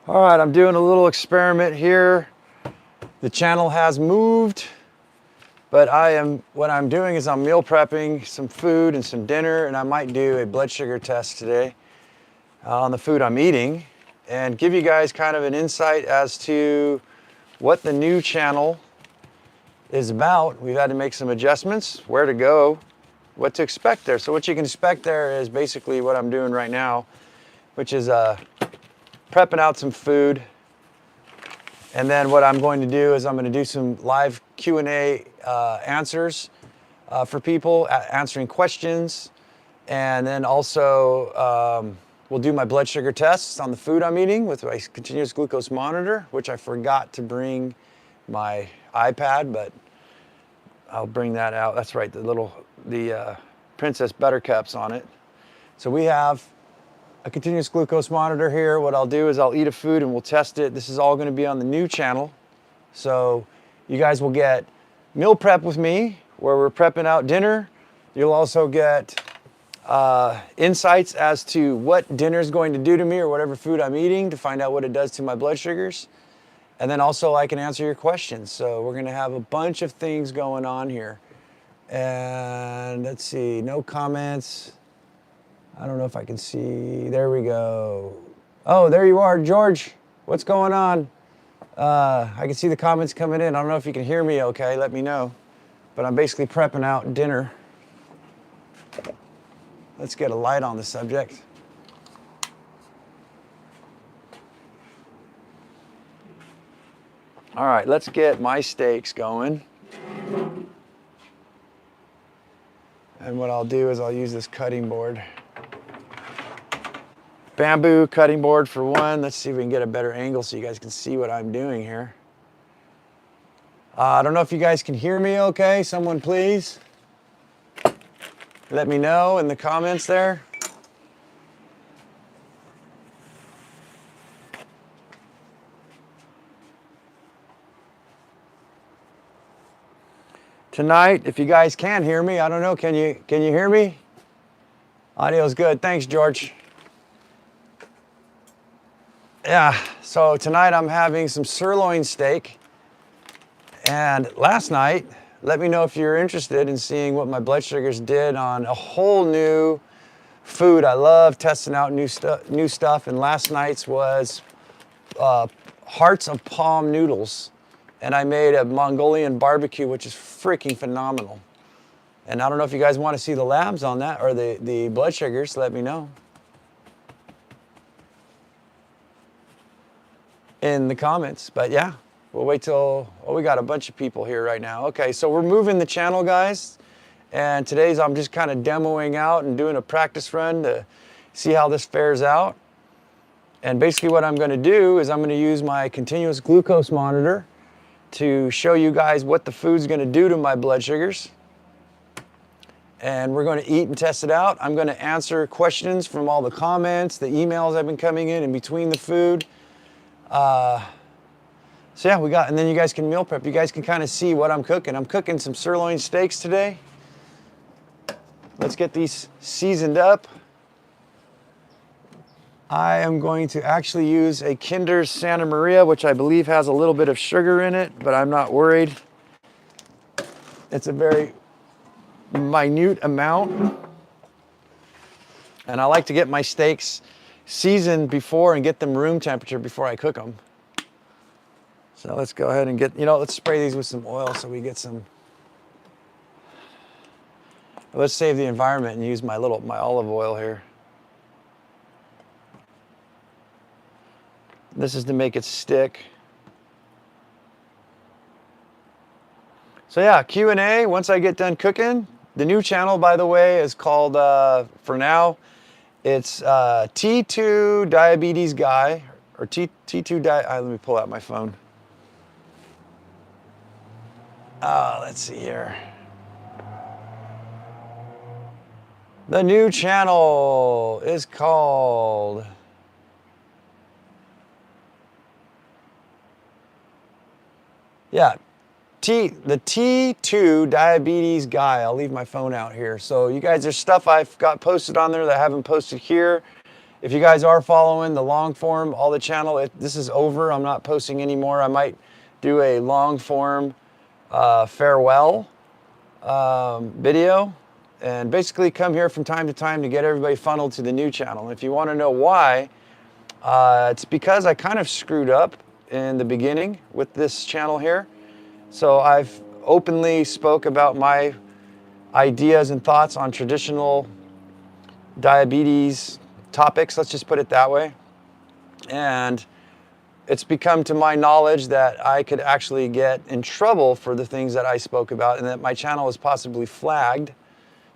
All right, I'm doing a little experiment here. The channel has moved, but what I'm doing is I'm meal prepping some food and some dinner, and I might do a blood sugar test today on the food I'm eating and give you guys kind of an insight as to what the new channel is about. We've had to make some adjustments, where to go, what to expect there. So what you can expect there is basically what I'm doing right now, which is prepping out some food. And then what I'm going to do is I'm going to do some live Q&A answers for people, answering questions. And then also we'll do my blood sugar tests on the food I'm eating with my continuous glucose monitor, which I forgot to bring my iPad, but I'll bring that out. That's right, the Princess Buttercup's on it. So we have a continuous glucose monitor here. What I'll do is I'll eat a food and we'll test it. This is all going to be on the new channel. So you guys will get meal prep with me where we're prepping out dinner. You'll also get insights as to what dinner is going to do to me or whatever food I'm eating to find out what it does to my blood sugars. And then also I can answer your questions. So we're going to have a bunch of things going on here. And let's see, no comments. I don't know if I can see. There we go. Oh, there you are, George. What's going on? I can see the comments coming in. I don't know if you can hear me okay. Let me know. But I'm basically prepping out dinner. Let's get a light on the subject. All right, let's get my steaks going. And what I'll do is I'll use this cutting board. Bamboo cutting board for one. Let's see if we can get a better angle so you guys can see what I'm doing here. I don't know if you guys can hear me okay. Someone please let me know in the comments there. Tonight, if you guys can hear me, I don't know, can you hear me? Audio's good. Thanks, George. Yeah, so tonight I'm having some sirloin steak. And last night, let me know if you're interested in seeing what my blood sugars did on a whole new food. I love testing out new stuff. And last night's was hearts of palm noodles. And I made a Mongolian barbecue, which is freaking phenomenal. And I don't know if you guys want to see the labs on that or the blood sugars, let me know in the comments. But yeah, we'll wait till, oh, we got a bunch of people here right now. Okay, so we're moving the channel, guys. And today's I'm just kind of demoing out and doing a practice run to see how this fares out. And basically what I'm going to do is I'm going to use my continuous glucose monitor to show you guys what the food's going to do to my blood sugars. And we're going to eat and test it out. I'm going to answer questions from all the comments, the emails I've been coming in between the food. So yeah, and then you guys can meal prep. You guys can kind of see what I'm cooking. I'm cooking some sirloin steaks today. Let's get these seasoned up. I am going to actually use a Kinder Santa Maria, which I believe has a little bit of sugar in it, but I'm not worried. It's a very minute amount. And I like to get my steaks seasoned before and get them room temperature before I cook them. So let's go ahead and let's spray these with some oil so we get some. Let's save the environment and use my olive oil here. This is to make it stick. So yeah, Q&A once I get done cooking. The new channel, by the way, is called, for now, it's T2 Diabetes Guy, or T2 let me pull out my phone. Let's see here. The new channel is called the T2 Diabetes Guy. I'll leave my phone out here. So you guys, there's stuff I've got posted on there that I haven't posted here. If you guys are following the long form, all the channel, this is over. I'm not posting anymore. I might do a long form farewell video, and basically come here from time to time to get everybody funneled to the new channel. And if you want to know why, it's because I kind of screwed up in the beginning with this channel here. So I've openly spoke about my ideas and thoughts on traditional diabetes topics, let's just put it that way. And it's become to my knowledge that I could actually get in trouble for the things that I spoke about, and that my channel is possibly flagged.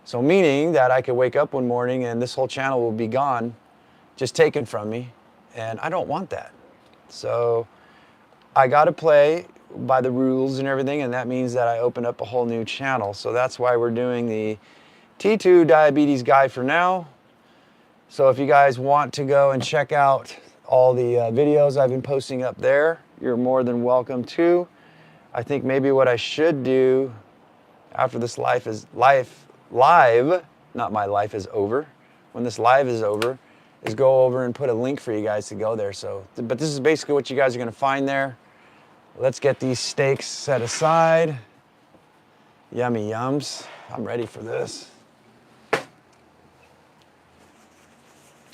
So meaning that I could wake up one morning and this whole channel will be gone, just taken from me. And I don't want that. So I got to play by the rules and everything, and that means that I open up a whole new channel. So that's why we're doing the T2 Diabetes Guide for now. So if you guys want to go and check out all the videos I've been posting up there, you're more than welcome to. I think maybe what I should do after this live, not my life is over, when this live is over, is go over and put a link for you guys to go there. So, but this is basically what you guys are going to find there. Let's get these steaks set aside. Yummy yums. I'm ready for this.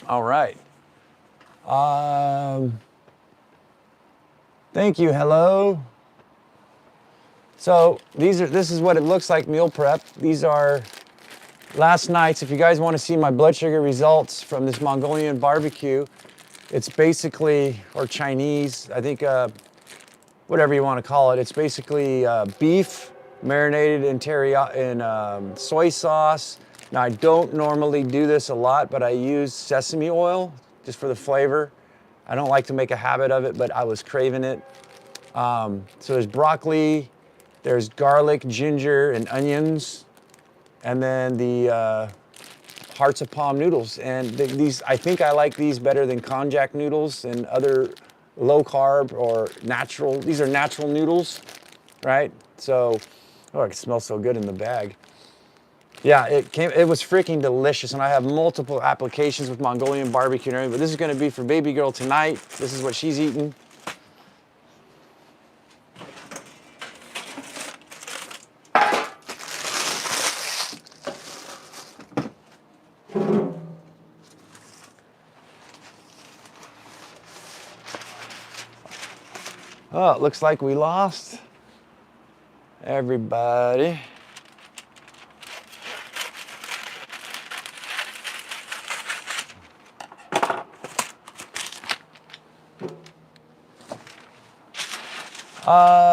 All right. Thank you. Hello. So this is what it looks like meal prep. These are last night's. If you guys want to see my blood sugar results from this Mongolian barbecue, it's basically, or Chinese, I think, whatever you want to call it. It's basically beef marinated in soy sauce. Now, I don't normally do this a lot, but I use sesame oil just for the flavor. I don't like to make a habit of it, but I was craving it. So there's broccoli, there's garlic, ginger, and onions, and then the hearts of palm noodles. And these, I think I like these better than konjac noodles and other low carb or natural. These are natural noodles, right? So, oh, it smells so good in the bag. Yeah, it was freaking delicious, and I have multiple applications with Mongolian barbecue and everything, but this is gonna be for baby girl tonight. This is what she's eating. Oh, it looks like we lost everybody.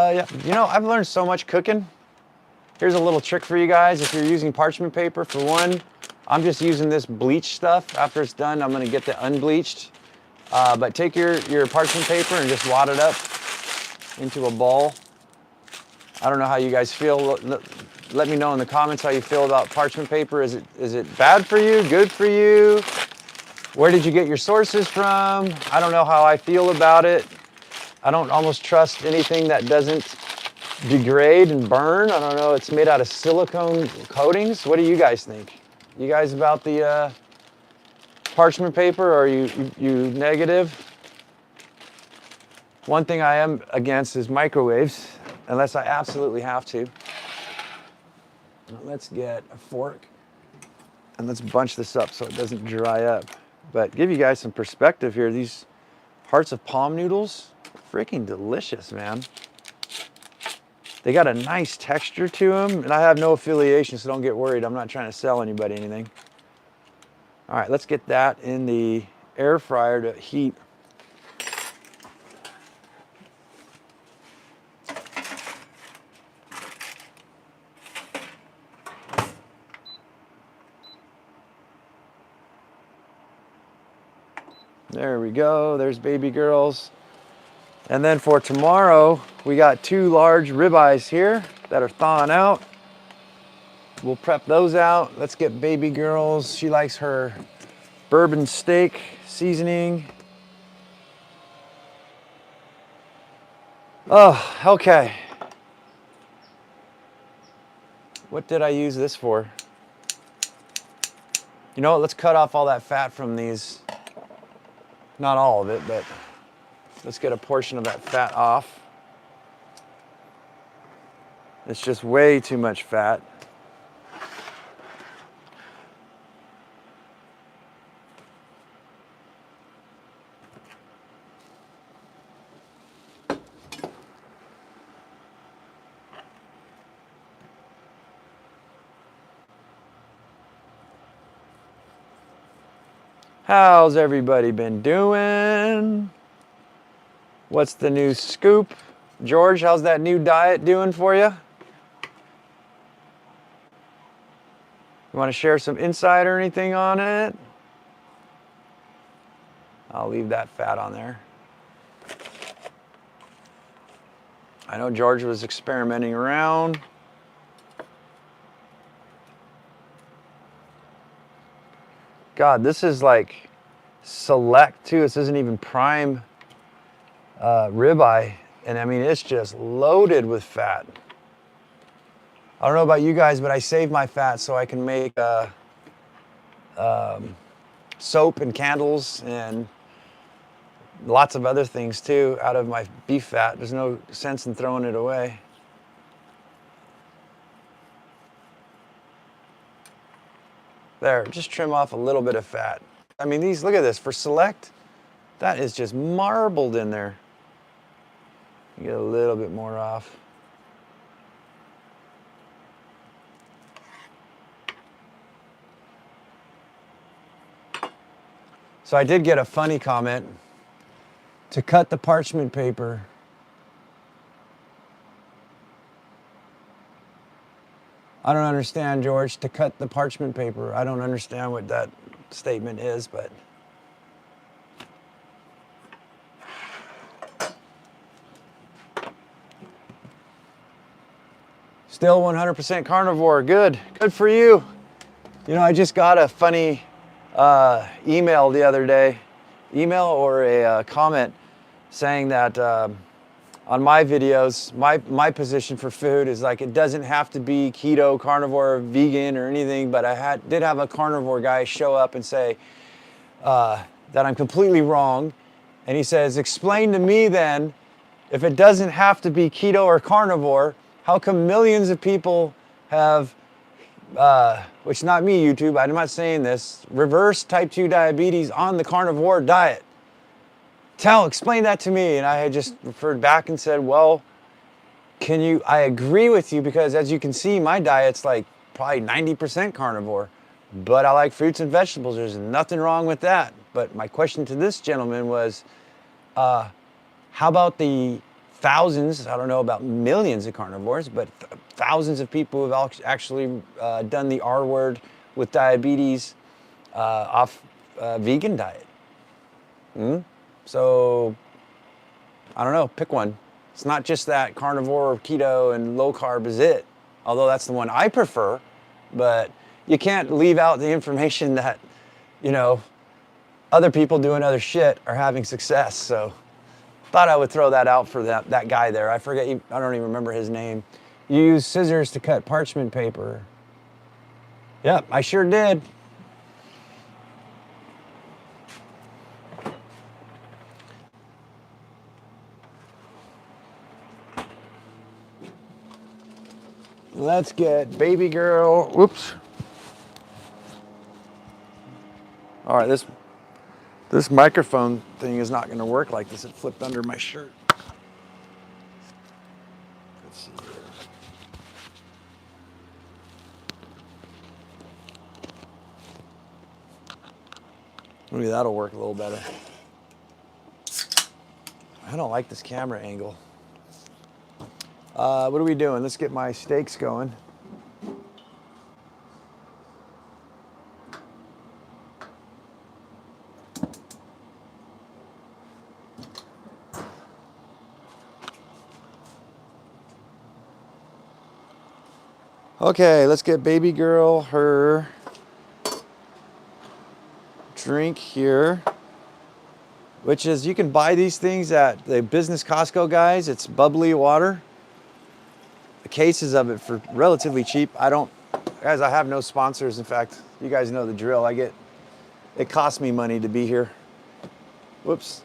Yeah, you know, I've learned so much cooking. Here's a little trick for you guys. If you're using parchment paper, for one, I'm just using this bleach stuff. After it's done, I'm gonna get the unbleached. But take your parchment paper and just wad it up into a ball. I don't know how you guys feel. Let me know in the comments how you feel about parchment paper. Is it bad for you, good for you? Where did you get your sources from? I don't know how I feel about it. I don't almost trust anything that doesn't degrade and burn. I don't know, it's made out of silicone coatings. What do you guys think? You guys about the parchment paper, or are you negative? One thing I am against is microwaves, unless I absolutely have to. Let's get a fork and let's bunch this up so it doesn't dry up. But give you guys some perspective here. These hearts of palm noodles, freaking delicious, man. They got a nice texture to them, and I have no affiliation, so don't get worried. I'm not trying to sell anybody anything. All right, let's get that in the air fryer to heat. There we go, there's baby girls. And then for tomorrow, we got 2 large ribeyes here that are thawing out. We'll prep those out. Let's get baby girls. She likes her bourbon steak seasoning. Oh, okay. What did I use this for? You know what, let's cut off all that fat from these Not all of it, but let's get a portion of that fat off. It's just way too much fat. How's everybody been doing? What's the new scoop? George, how's that new diet doing for you? You want to share some insight or anything on it? I'll leave that fat on there. I know George was experimenting around. God, this is like select too. This isn't even prime ribeye. And I mean, it's just loaded with fat. I don't know about you guys, but I save my fat so I can make soap and candles and lots of other things too out of my beef fat. There's no sense in throwing it away. There, just trim off a little bit of fat. I mean, these, look at this, for select, that is just marbled in there. You get a little bit more off. So I did get a funny comment to cut the parchment paper. I don't understand, George, to cut the parchment paper. I don't understand what that statement is, but. Still 100% carnivore, good for you. You know, I just got a funny email the other day, email or a comment saying that on my videos, my position for food is like, it doesn't have to be keto, carnivore, vegan or anything, but I did have a carnivore guy show up and say that I'm completely wrong. And he says, explain to me then, if it doesn't have to be keto or carnivore, how come millions of people have, which not me, YouTube, I'm not saying this, reverse type 2 diabetes on the carnivore diet? Explain that to me. And I had just referred back and said, well, I agree with you because as you can see, my diet's like probably 90% carnivore, but I like fruits and vegetables. There's nothing wrong with that. But my question to this gentleman was, how about the thousands, I don't know about millions of carnivores, but thousands of people who have actually done the R word with diabetes off vegan diet? So, I don't know, pick one. It's not just that carnivore or keto and low carb is it, although that's the one I prefer, but you can't leave out the information that, you know, other people doing other shit are having success. So, thought I would throw that out for that guy there. I forget, I don't even remember his name. You use scissors to cut parchment paper. Yep, I sure did. Let's get baby girl, whoops. All right, this microphone thing is not gonna work like this. It flipped under my shirt. Let's see here. Maybe that'll work a little better. I don't like this camera angle. What are we doing? Let's get my steaks going. Okay, let's get baby girl her drink here, which is, you can buy these things at the business Costco, guys. It's bubbly water. The cases of it for relatively cheap. Guys, I have no sponsors. In fact, you guys know the drill. It costs me money to be here. Whoops.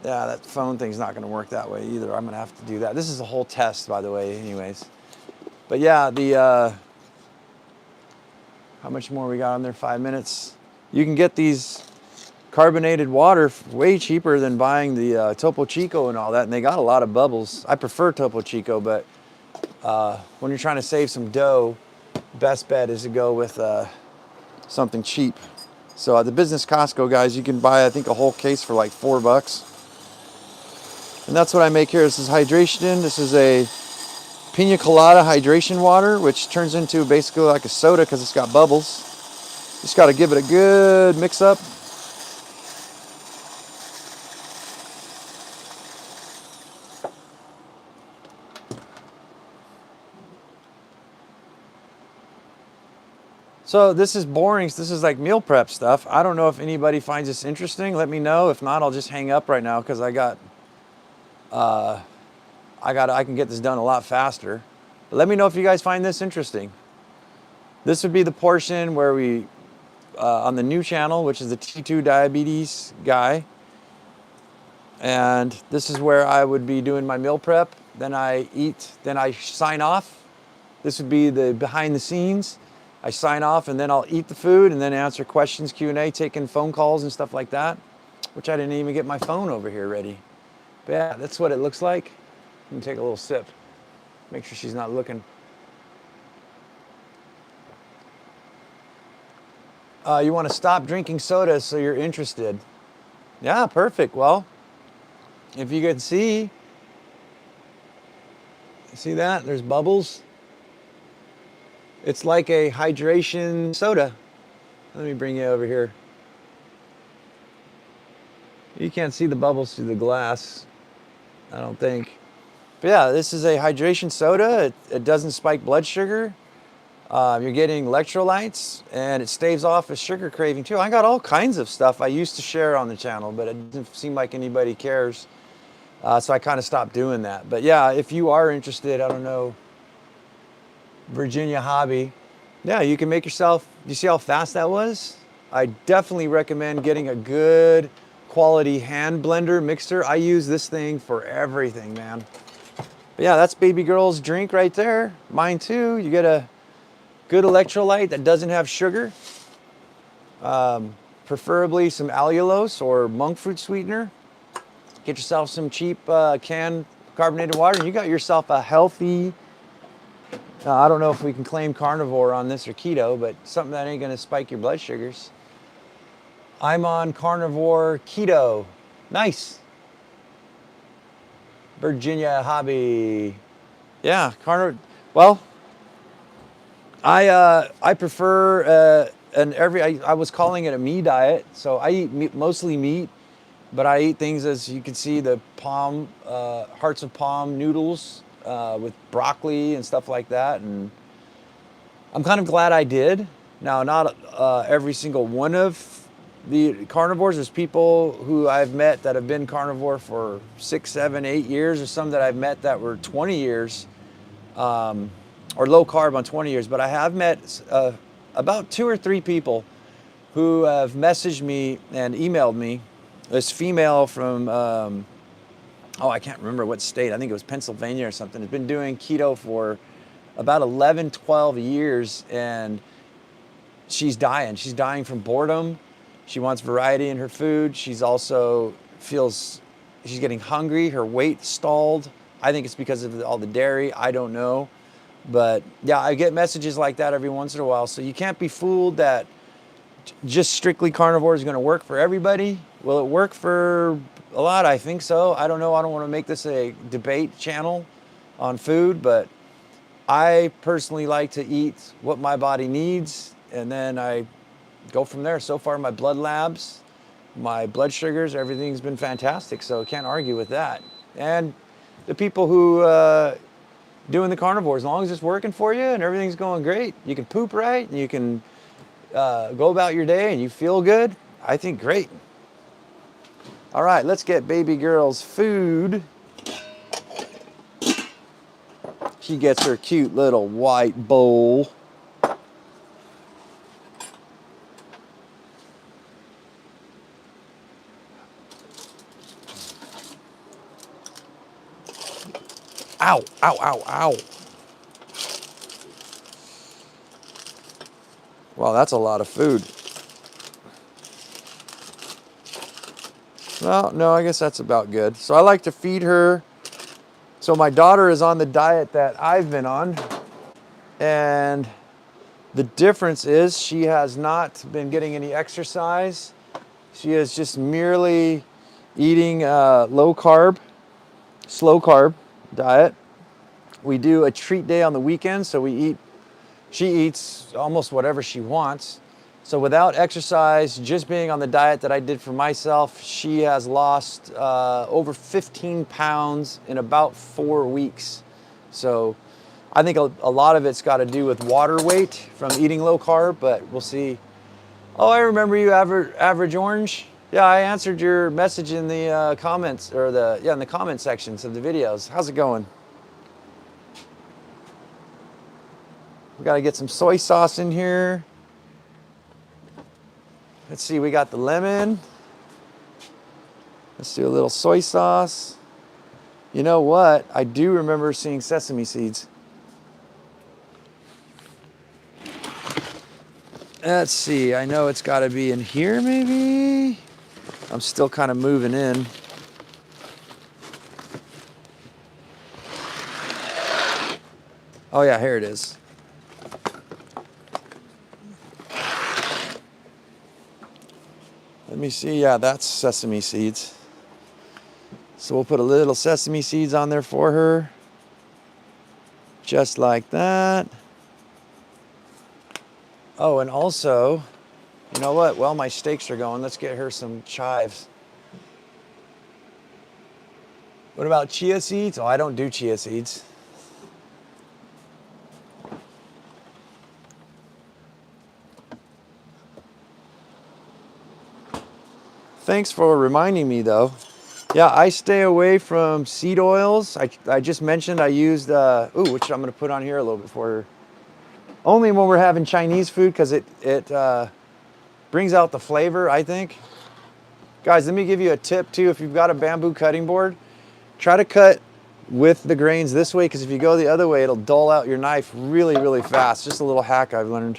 Yeah, that phone thing's not gonna work that way either. I'm gonna have to do that. This is a whole test, by the way, anyways. But yeah, how much more we got on there? 5 minutes. You can get these carbonated water way cheaper than buying the Topo Chico and all that, and they got a lot of bubbles. I prefer Topo Chico, but when you're trying to save some dough, best bet is to go with something cheap. So at the Business Costco, guys, you can buy, I think, a whole case for like $4. And that's what I make here. This is hydration. This is a pina colada hydration water, which turns into basically like a soda because it's got bubbles. Just got to give it a good mix up. So this is boring. This is like meal prep stuff. I don't know if anybody finds this interesting. Let me know. If not, I'll just hang up right now because I can get this done a lot faster. But let me know if you guys find this interesting. This would be the portion where we, on the new channel, which is the T2 diabetes guy. And this is where I would be doing my meal prep. Then I eat, then I sign off. This would be the behind the scenes. I sign off and then I'll eat the food and then answer questions, Q&A, taking phone calls and stuff like that, which I didn't even get my phone over here ready. But yeah, that's what it looks like. Let me take a little sip. Make sure she's not looking. You want to stop drinking soda so you're interested. Yeah, perfect. Well, if you can see that? There's bubbles. It's like a hydration soda. Let me bring you over here. You can't see the bubbles through the glass, I don't think. But yeah, this is a hydration soda. It doesn't spike blood sugar. You're getting electrolytes, and it staves off a sugar craving too. I got all kinds of stuff I used to share on the channel, but it doesn't seem like anybody cares. So I kind of stopped doing that. But yeah, if you are interested, I don't know, Virginia Hobby. Yeah, you can make yourself, you see how fast that was? I definitely recommend getting a good quality hand blender mixer. I use this thing for everything, man. But yeah, that's baby girl's drink right there. Mine too. You get a good electrolyte that doesn't have sugar. Preferably some allulose or monk fruit sweetener. Get yourself some cheap canned carbonated water and you got yourself a healthy, I don't know if we can claim carnivore on this or keto, but something that ain't gonna spike your blood sugars. I'm on carnivore keto. Nice. Virginia Hobby. Yeah, well, I prefer I was calling it a me diet, so I eat mostly meat, but I eat things as you can see the hearts of palm noodles with broccoli and stuff like that, and I'm kind of glad I did. Now, not every single one of the carnivores. There's people who I've met that have been carnivore for 6, 7, 8 years, or some that I've met that were 20 years, or low carb on 20 years. But I have met about 2 or 3 people who have messaged me and emailed me. This female from, I can't remember what state. I think it was Pennsylvania or something. Has been doing keto for about 11, 12 years, and she's dying. She's dying from boredom. She wants variety in her food. She's also she's getting hungry. Her weight stalled. I think it's because of all the dairy. I don't know. But yeah, I get messages like that every once in a while. So you can't be fooled that just strictly carnivore is going to work for everybody. Will it work for a lot? I think so. I don't know. I don't want to make this a debate channel on food, but I personally like to eat what my body needs, and then I go from there. So far, my blood labs, my blood sugars, everything's been fantastic. So can't argue with that. And the people who doing the carnivore, as long as it's working for you and everything's going great, you can poop right, and you can go about your day and you feel good, I think great. All right, let's get baby girl's food. She gets her cute little white bowl. Ow, ow, ow, ow. Wow, that's a lot of food. Well, no, I guess that's about good. So I like to feed her. So my daughter is on the diet that I've been on. And the difference is she has not been getting any exercise. She is just merely eating low carb, slow carb diet. We do a treat day on the weekend, so she eats almost whatever she wants. So without exercise, just being on the diet that I did for myself, she has lost over 15 pounds in about 4 weeks. So I think a lot of it's got to do with water weight from eating low carb, but we'll see. Oh, I remember you, Average Orange. Yeah, I answered your message in the comments, or in the comment sections of the videos. How's it going? We got to get some soy sauce in here. Let's see, we got the lemon. Let's do a little soy sauce. You know what? I do remember seeing sesame seeds. Let's see, I know it's got to be in here maybe. I'm still kind of moving in. Oh yeah, here it is. Let me see, yeah, that's sesame seeds. So we'll put a little sesame seeds on there for her. Just like that. Oh, and also, you know what? Well, my steaks are going. Let's get her some chives. What about chia seeds? Oh, I don't do chia seeds. Thanks for reminding me though. Yeah, I stay away from seed oils. I just mentioned I used, which I'm gonna put on here a little bit for her. Only when we're having Chinese food, because it brings out the flavor, I think. Guys, let me give you a tip too. If you've got a bamboo cutting board, try to cut with the grains this way, because if you go the other way, it'll dull out your knife really, really fast. Just a little hack I've learned.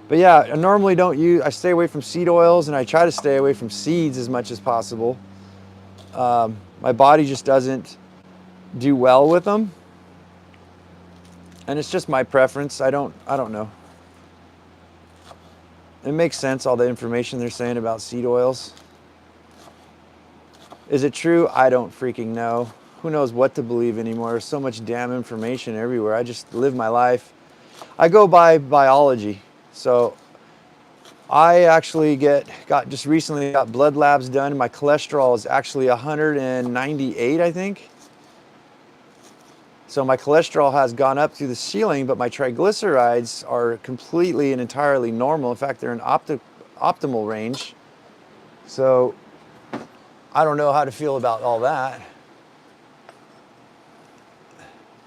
But yeah, I normally I stay away from seed oils, and I try to stay away from seeds as much as possible. My body just doesn't do well with them. And it's just my preference. I don't know. It makes sense, all the information they're saying about seed oils. Is it true? I don't freaking know. Who knows what to believe anymore? There's so much damn information everywhere. I just live my life. I go by biology. So I actually just recently got blood labs done. My cholesterol is actually 198, I think. So my cholesterol has gone up through the ceiling, but my triglycerides are completely and entirely normal. In fact, they're in optimal range. So I don't know how to feel about all that.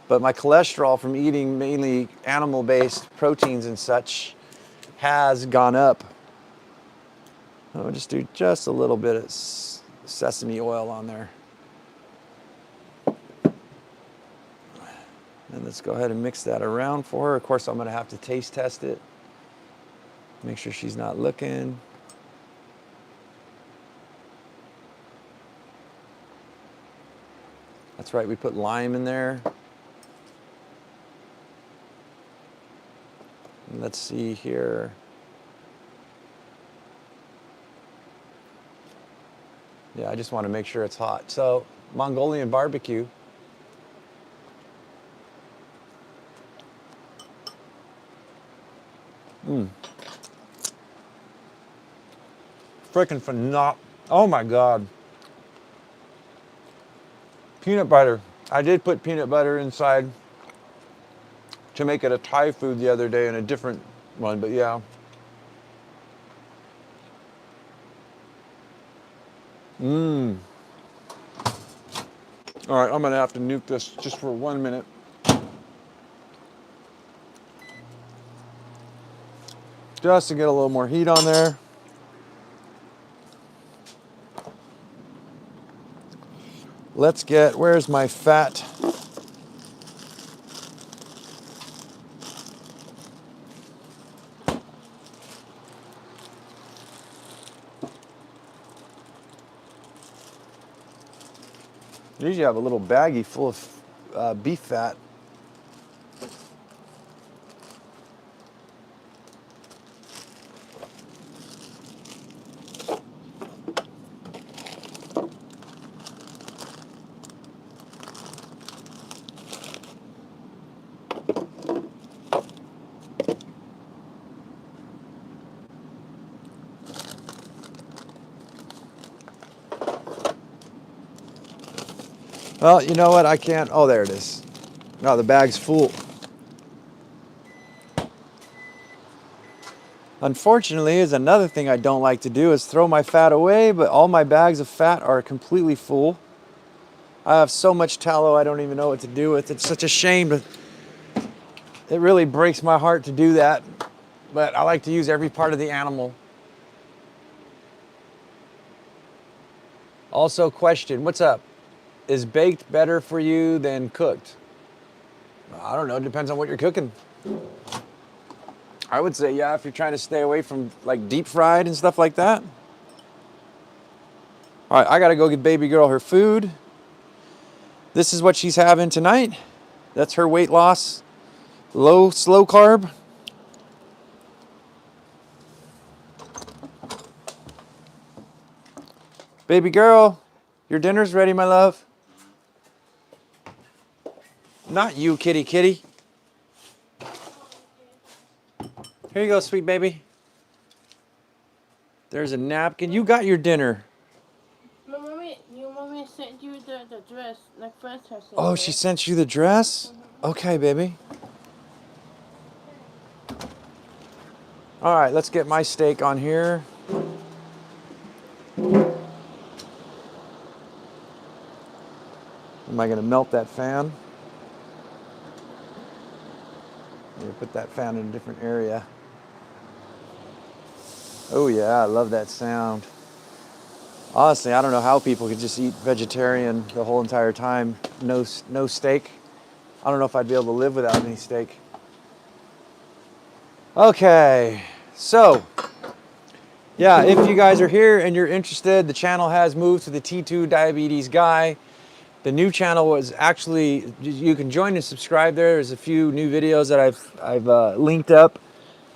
But my cholesterol from eating mainly animal-based proteins and such has gone up. I'll just do just a little bit of sesame oil on there. And let's go ahead and mix that around for her. Of course, I'm gonna have to taste test it. Make sure she's not looking. That's right, we put lime in there. And let's see here. Yeah, I just want to make sure it's hot. So, Mongolian barbecue. Freaking phenomenal. Oh my God. Peanut butter. I did put peanut butter inside to make it a Thai food the other day in a different one, but yeah. All right, I'm gonna have to nuke this just for 1 minute. Just to get a little more heat on there. Let's get, where's my fat Usually I have a little baggie full of beef fat. Well, you know what? I can't. Oh, there it is. No, the bag's full. Unfortunately, is another thing I don't like to do is throw my fat away, but all my bags of fat are completely full. I have so much tallow I don't even know what to do with. It's such a shame. It really breaks my heart to do that, but I like to use every part of the animal. Also, question, what's up? Is baked better for you than cooked? I don't know, it depends on what you're cooking. I would say, yeah, if you're trying to stay away from like deep fried and stuff like that. All right, I gotta go get baby girl her food. This is what she's having tonight. That's her weight loss, low, slow carb. Baby girl, your dinner's ready, my love. Not you, kitty kitty. Here you go, sweet baby. There's a napkin. You got your dinner. Your mommy sent you the dress, like first her sent Oh, she sent you the dress? Okay, baby. All right, let's get my steak on here. Am I gonna melt that fan? I'm gonna put that fan in a different area. Oh yeah, I love that sound. Honestly, I don't know how people could just eat vegetarian the whole entire time. No steak. I don't know if I'd be able to live without any steak. Okay, so yeah, if you guys are here and you're interested, the channel has moved to the T2 Diabetes Guy. The new channel was actually, you can join and subscribe there. There's a few new videos that I've linked up,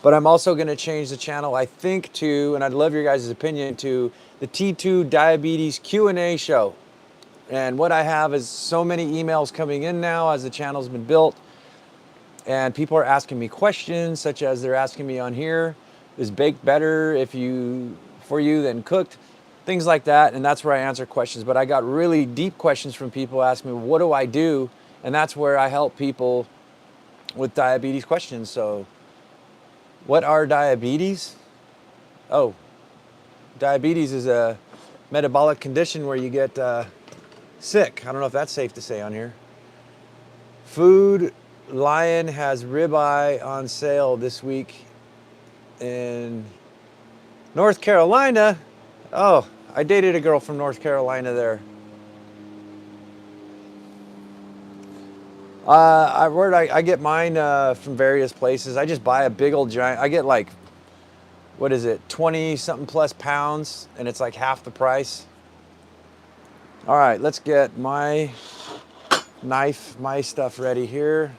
but I'm also going to change the channel, I think, to, and I'd love your guys' opinion, to the T2 Diabetes Q&A show. And what I have is so many emails coming in now as the channel's been built, and people are asking me questions, such as they're asking me on here, is baked better for you than cooked? Things like that, and that's where I answer questions. But I got really deep questions from people asking me, what do I do? And that's where I help people with diabetes questions. So, what are diabetes? Oh, diabetes is a metabolic condition where you get sick. I don't know if that's safe to say on here. Food Lion has ribeye on sale this week in North Carolina. Oh, I dated a girl from North Carolina there. I get mine from various places. I just buy a big old giant. I get like, what is it, 20 something plus pounds, and it's like half the price. All right, let's get my knife, my stuff ready here.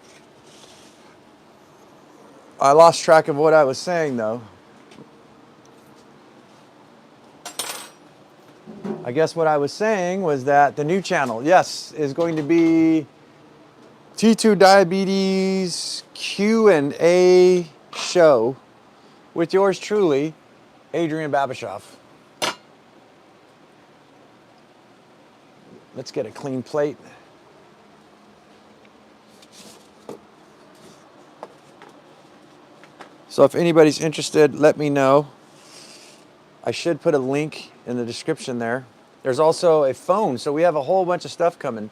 I lost track of what I was saying though. I guess what I was saying was that the new channel, yes, is going to be T2 Diabetes Q&A show with yours truly, Adrian Babashoff. Let's get a clean plate. So if anybody's interested, let me know. I should put a link in the description there. There's also a phone, so we have a whole bunch of stuff coming.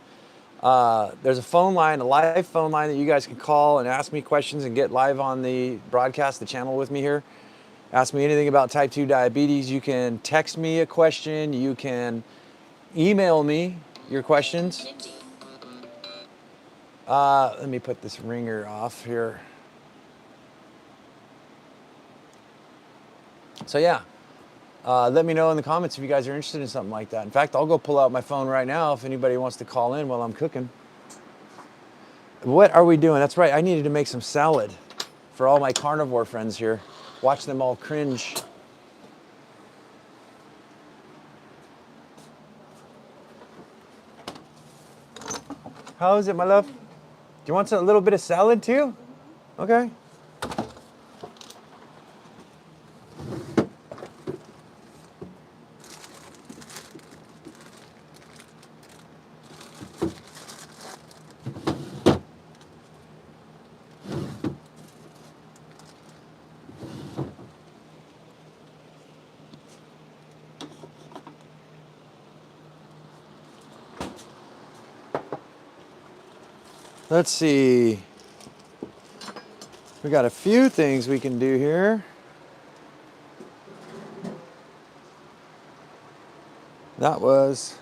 There's a phone line, a live phone line that you guys can call and ask me questions and get live on the broadcast, the channel with me here. Ask me anything about type 2 diabetes. You can text me a question. You can email me your questions. Let me put this ringer off here. So yeah, Let me know in the comments if you guys are interested in something like that. In fact, I'll go pull out my phone right now if anybody wants to call in while I'm cooking. What are we doing? That's right, I needed to make some salad for all my carnivore friends here. Watch them all cringe. How is it, my love? Do you want a little bit of salad too? Okay. Let's see. We got a few things we can do here. That was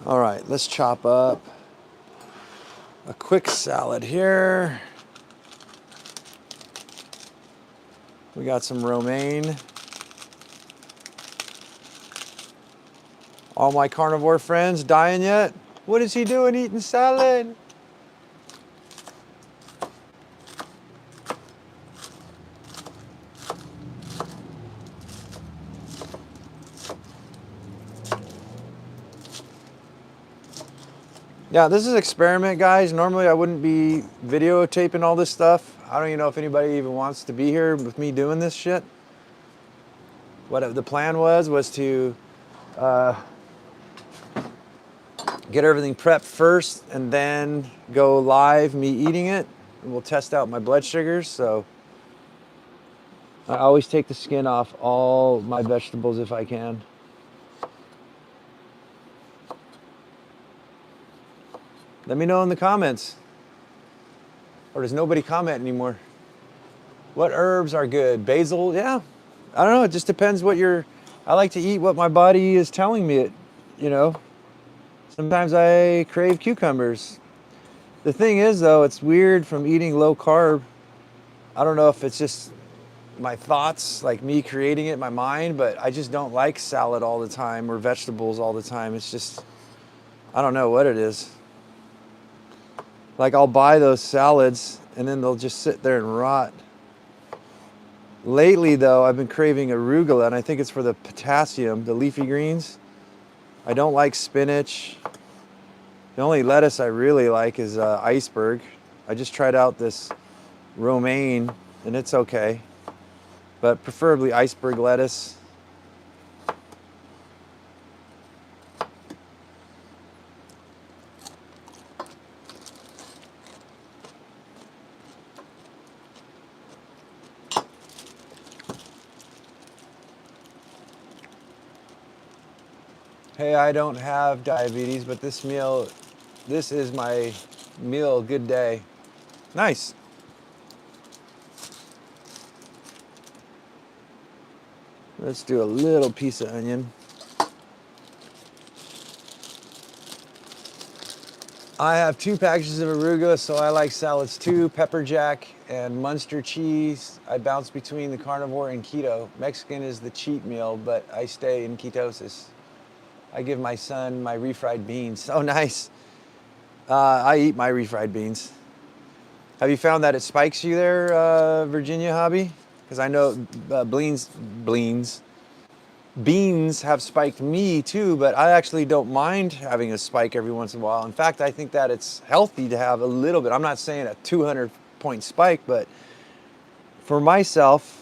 all right, let's chop up a quick salad here. We got some romaine. All my carnivore friends dying yet? What is he doing eating salad? Yeah, this is an experiment, guys. Normally I wouldn't be videotaping all this stuff. I don't even know if anybody even wants to be here with me doing this shit. What the plan was to get everything prepped first and then go live me eating it. And we'll test out my blood sugars. So I always take the skin off all my vegetables if I can. Let me know in the comments. Or does nobody comment anymore? What herbs are good? Basil, yeah. I don't know, it just depends what I like to eat what my body is telling me it, you know. Sometimes I crave cucumbers. The thing is though, it's weird from eating low carb. I don't know if it's just my thoughts, like me creating it in my mind, but I just don't like salad all the time or vegetables all the time. It's just, I don't know what it is. Like I'll buy those salads and then they'll just sit there and rot. Lately though, I've been craving arugula and I think it's for the potassium, the leafy greens. I don't like spinach. The only lettuce I really like is iceberg. I just tried out this romaine and it's okay, but preferably iceberg lettuce. Hey, I don't have diabetes, but this is my meal, good day. Nice. Let's do a little piece of onion. I have 2 packages of arugula, so I like salads too. Pepper jack and Munster cheese. I bounce between the carnivore and keto. Mexican is the cheat meal, but I stay in ketosis. I give my son my refried beans. Oh, nice. I eat my refried beans. Have you found that it spikes you there, Virginia Hobby? Because I know beans have spiked me too, but I actually don't mind having a spike every once in a while. In fact, I think that it's healthy to have a little bit. I'm not saying a 200-point spike, but for myself,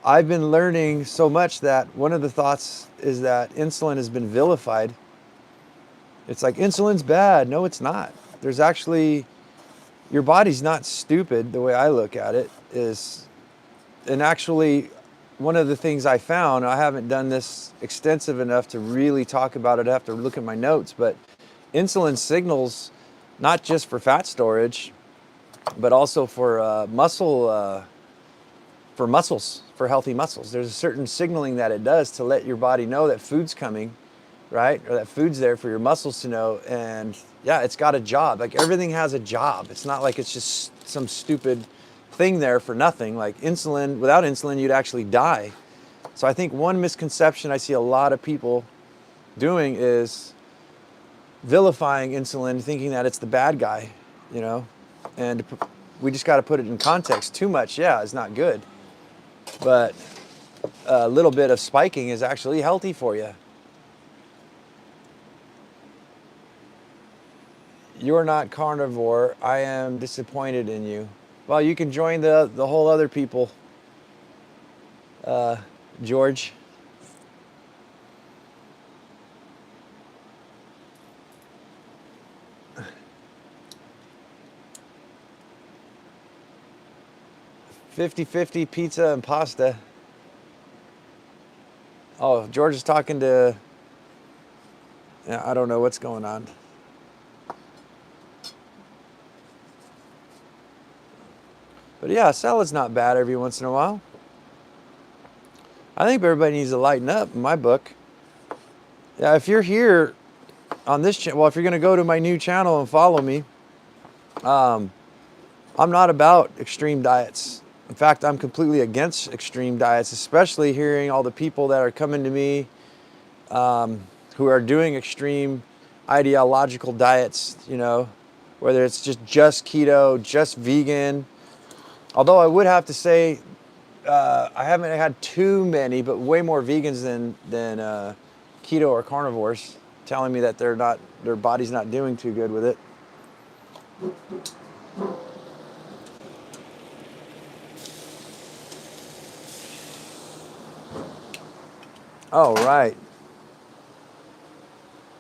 I've been learning so much that one of the thoughts is that insulin has been vilified. It's like insulin's bad. No, it's not. There's actually, your body's not stupid. The way I look at it is, and actually one of the things I found, I haven't done this extensive enough to really talk about it. I have to look at my notes, but insulin signals not just for fat storage, but also for muscle for muscles, for healthy muscles. There's a certain signaling that it does to let your body know that food's coming, right? Or that food's there for your muscles to know. And yeah, it's got a job. Like everything has a job. It's not like it's just some stupid thing there for nothing. Like insulin, without insulin, you'd actually die. So I think one misconception I see a lot of people doing is vilifying insulin, thinking that it's the bad guy, you know? And we just got to put it in context. Too much, yeah, is not good. But a little bit of spiking is actually healthy for you. You're not carnivore. I am disappointed in you. Well, you can join the whole other people, George. $50-50 pizza and pasta. Oh, George is talking to, yeah, I don't know what's going on. But yeah, salad's not bad every once in a while. I think everybody needs to lighten up in my book. Yeah, if you're here on this channel, well, if you're going to go to my new channel and follow me, I'm not about extreme diets. In fact, I'm completely against extreme diets, especially hearing all the people that are coming to me who are doing extreme ideological diets, you know, whether it's just keto, just vegan. Although I would have to say, I haven't had too many, but way more vegans than keto or carnivores telling me that their body's not doing too good with it. All right.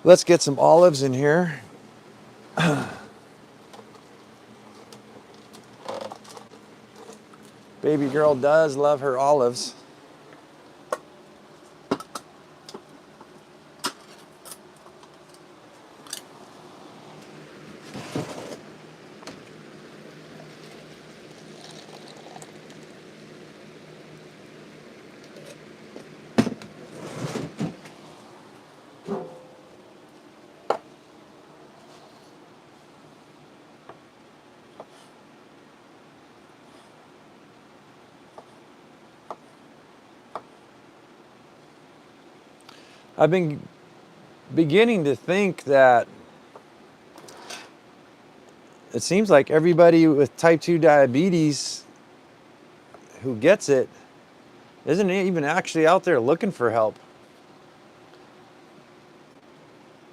Let's get some olives in here. Baby girl does love her olives. I've been beginning to think that it seems like everybody with type 2 diabetes who gets it isn't even actually out there looking for help.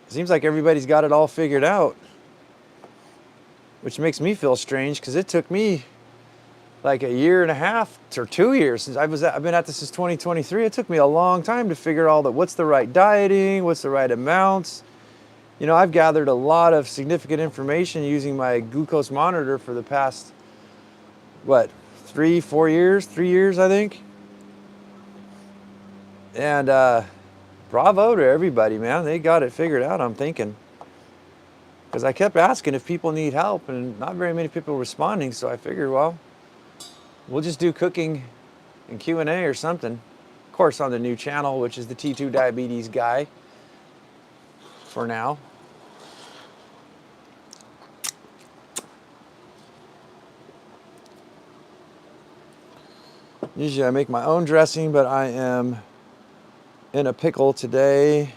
It seems like everybody's got it all figured out, which makes me feel strange because it took me like a year and a half or 2 years since I've been at this since 2023. It took me a long time to figure all that. What's the right dieting? What's the right amounts? You know, I've gathered a lot of significant information using my glucose monitor for the past, what, 3 years, I think. And bravo to everybody, man. They got it figured out, I'm thinking. Because I kept asking if people need help, and not very many people were responding, so I figured, well, we'll just do cooking and Q&A or something. Of course, on the new channel, which is the T2 Diabetes Guy for now. Usually I make my own dressing, but I am in a pickle today.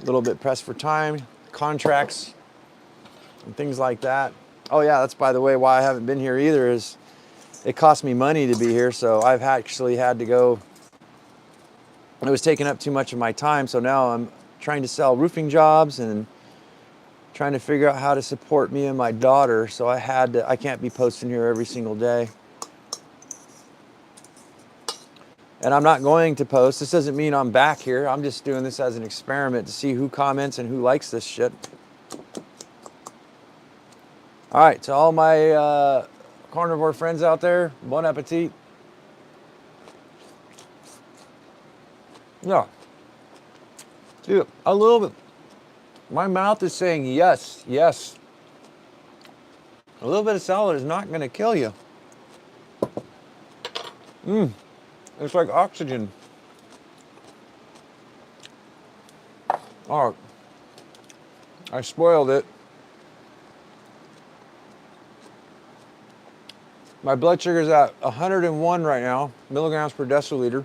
A little bit pressed for time, contracts, and things like that. Oh yeah, that's by the way why I haven't been here either, is it cost me money to be here, so I've actually had to go. It was taking up too much of my time, so now I'm trying to sell roofing jobs and trying to figure out how to support me and my daughter, so I can't be posting here every single day. And I'm not going to post. This doesn't mean I'm back here. I'm just doing this as an experiment to see who comments and who likes this shit. All right, to all my carnivore friends out there, bon appetit. Yeah. Dude, a little bit. My mouth is saying yes, yes. A little bit of salad is not gonna kill you. It's like oxygen. Oh, I spoiled it. My blood sugar's at 101 right now, milligrams per deciliter.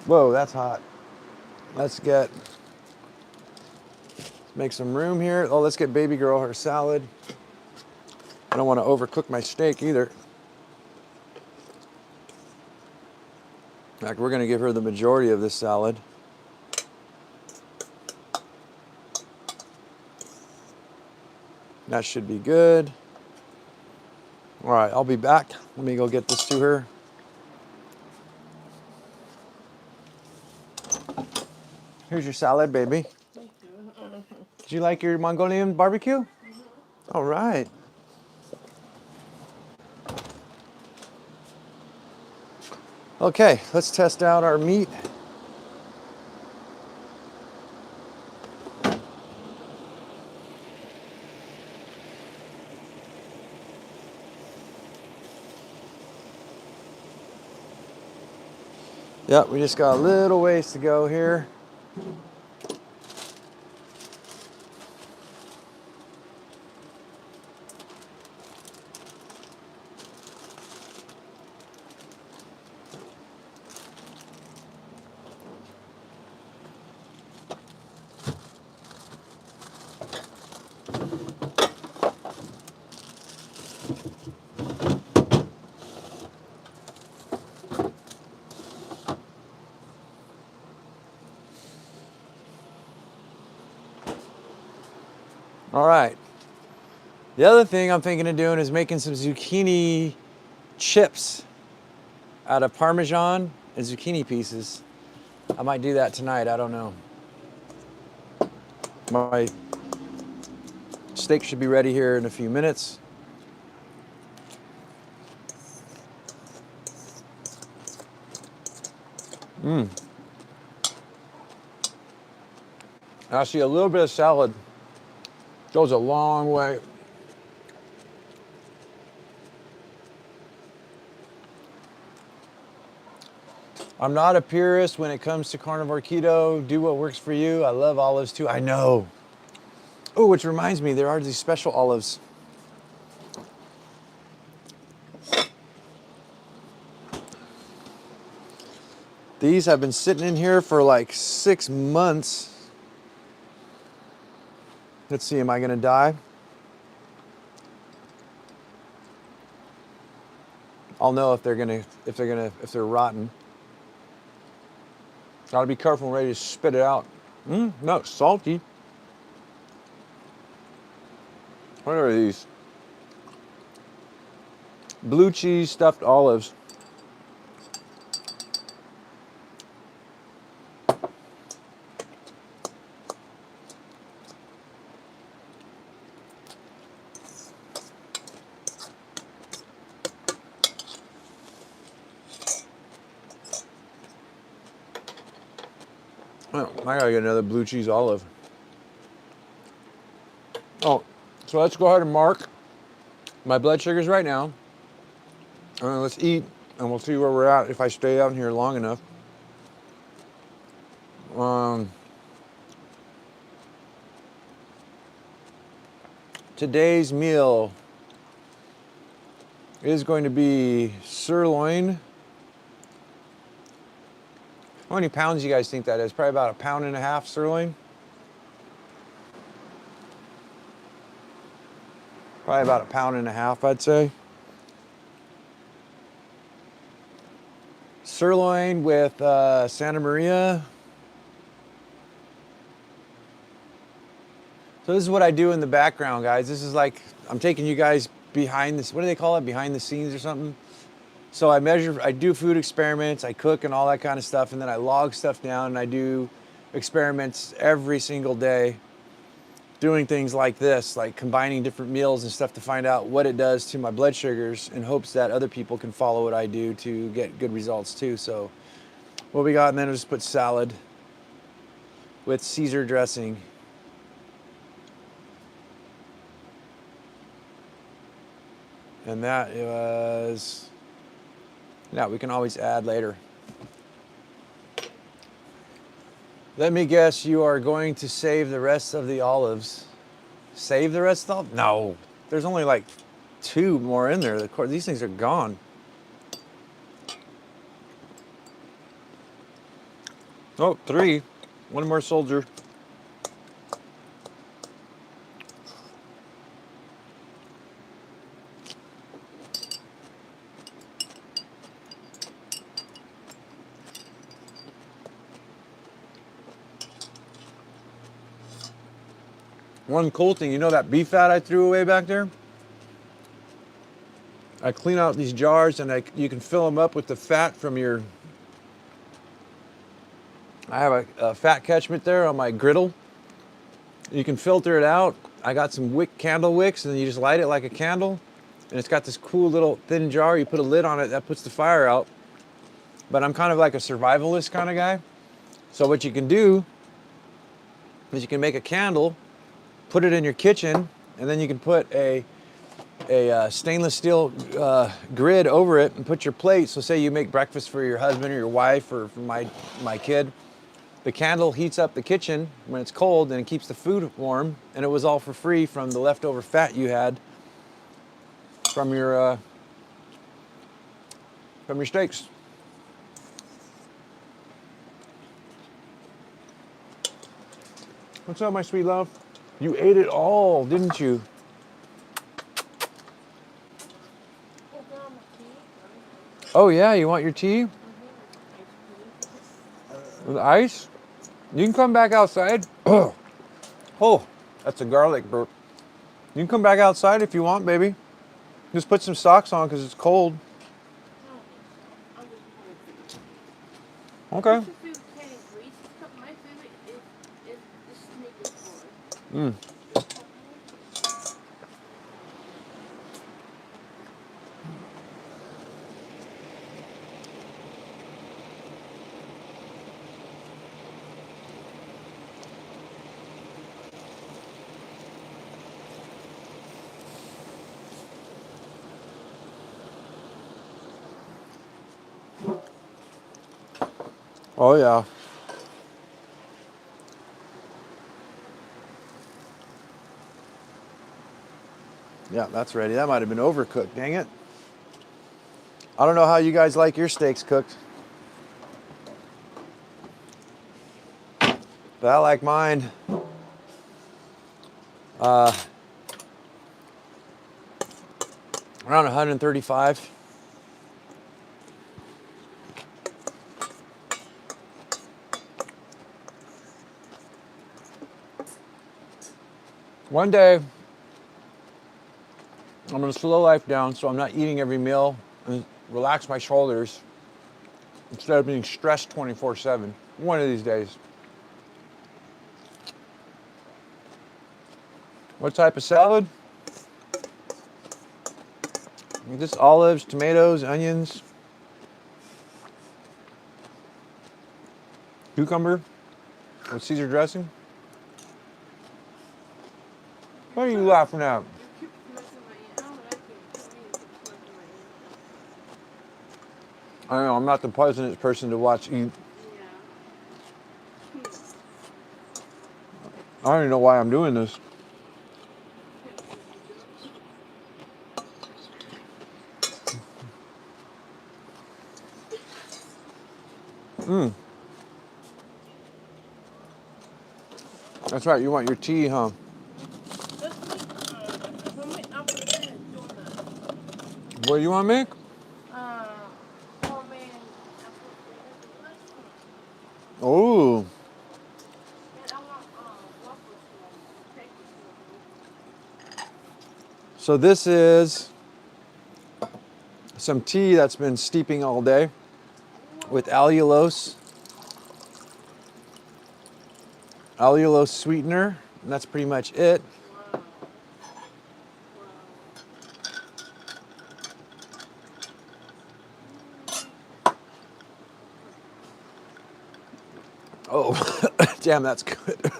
Whoa, that's hot. Let's make some room here. Oh, let's get baby girl her salad. I don't want to overcook my steak either. In fact, we're going to give her the majority of this salad. That should be good. All right, I'll be back. Let me go get this to her. Here's your salad, baby. Thank you. Did you like your Mongolian barbecue? All right. Okay, let's test out our meat. Yep, we just got a little ways to go here. All right. The other thing I'm thinking of doing is making some zucchini chips out of Parmesan and zucchini pieces. I might do that tonight, I don't know. My steak should be ready here in a few minutes. Actually, a little bit of salad goes a long way. I'm not a purist when it comes to carnivore keto. Do what works for you. I love olives too. I know. Oh, which reminds me, there are these special olives. These have been sitting in here for like 6 months. Let's see, am I gonna die? I'll know if they're rotten. Gotta be careful and ready to spit it out. No, it's salty. What are these? Blue cheese stuffed olives. Oh, I gotta get another blue cheese olive. Oh, so let's go ahead and mark my blood sugars right now. Let's eat, and we'll see where we're at if I stay out here long enough. Today's meal is going to be sirloin. How many pounds do you guys think that is? Probably about 1.5 pounds sirloin. Probably about 1.5 pounds, I'd say. Sirloin with Santa Maria. So this is what I do in the background, guys. This is like, I'm taking you guys behind this, what do they call it? Behind the scenes or something? So I do food experiments, I cook and all that kind of stuff, and then I log stuff down, and I do experiments every single day. doing things like this, like combining different meals and stuff to find out what it does to my blood sugars in hopes that other people can follow what I do to get good results too. So what we got, and then I'll just put salad with Caesar dressing. And that was, yeah, we can always add later. Let me guess, you are going to save the rest of the olives. Save the rest of the, no. There's only like 2 more in there. These things are gone. Oh, 3. 1 more soldier. One cool thing, you know that beef fat I threw away back there? I clean out these jars and you can fill them up with the fat from your, I have a fat catchment there on my griddle. You can filter it out. I got some candle wicks, and then you just light it like a candle. And it's got this cool little thin jar. You put a lid on it, that puts the fire out. But I'm kind of like a survivalist kind of guy. So what you can do is you can make a candle, put it in your kitchen, and then you can put a stainless steel grid over it and put your plate. So say you make breakfast for your husband or your wife or for my kid. The candle heats up the kitchen when it's cold and it keeps the food warm, and it was all for free from the leftover fat you had from your steaks. What's up, my sweet love? You ate it all, didn't you? Oh yeah, you want your tea? With ice? You can come back outside. Oh, that's a garlic burp. You can come back outside if you want, baby. Just put some socks on because it's cold. Okay. What's your favorite candy, Reese's Cup? My favorite is the Snickers bar. Oh yeah. Yeah, that's ready. That might have been overcooked, dang it. I don't know how you guys like your steaks cooked, but I like mine around 135. One day, I'm gonna slow life down so I'm not eating every meal and relax my shoulders instead of being stressed 24/7. One of these days. What type of salad? Just olives, tomatoes, onions, cucumber with Caesar dressing. What are you laughing at? You keep messing my ear. I don't like it. Come here, you keep messing my ear. I know, I'm not the pleasantest person to watch eat. Yeah. I don't even know why I'm doing this. That's right, you want your tea, huh? What do you want to make? Homemade apple cider. Oh, And I want waffles from Texas. so this is some tea that's been steeping all day with allulose sweetener And that's pretty much it. Wow. Oh, damn, that's good.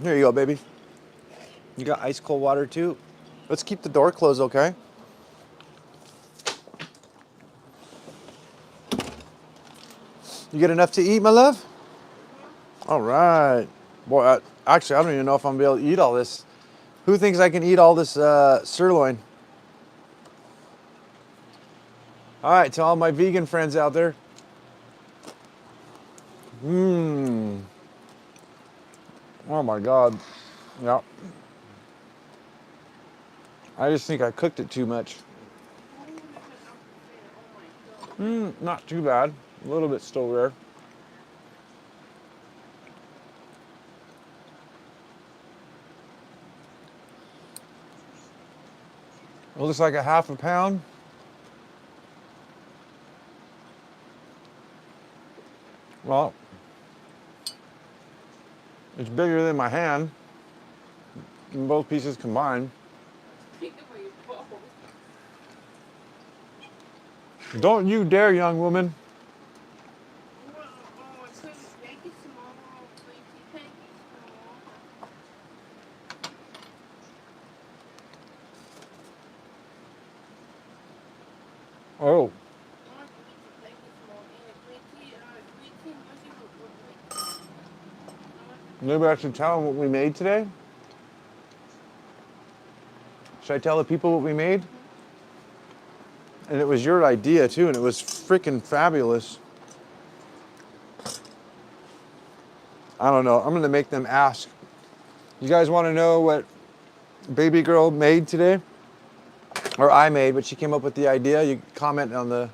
Here you go, baby. You got ice cold water too? Let's keep the door closed, okay? You get enough to eat, my love? All right. Boy, actually, I don't even know if I'm going to be able to eat all this. Who thinks I can eat all this sirloin? All right, to all my vegan friends out there. Mmm. Oh my God. Yeah. I just think I cooked it too much. Not too bad. A little bit still rare. It looks like a half a pound. Well, it's bigger than my hand, in both pieces combined. Don't you dare, young woman. Oh, maybe I should tell them what we made today? Should I tell the people what we made? And it was your idea too, and it was freaking fabulous. I don't know. I'm gonna make them ask. You guys want to know what baby girl made today? Or I made, but she came up with the idea. You comment on the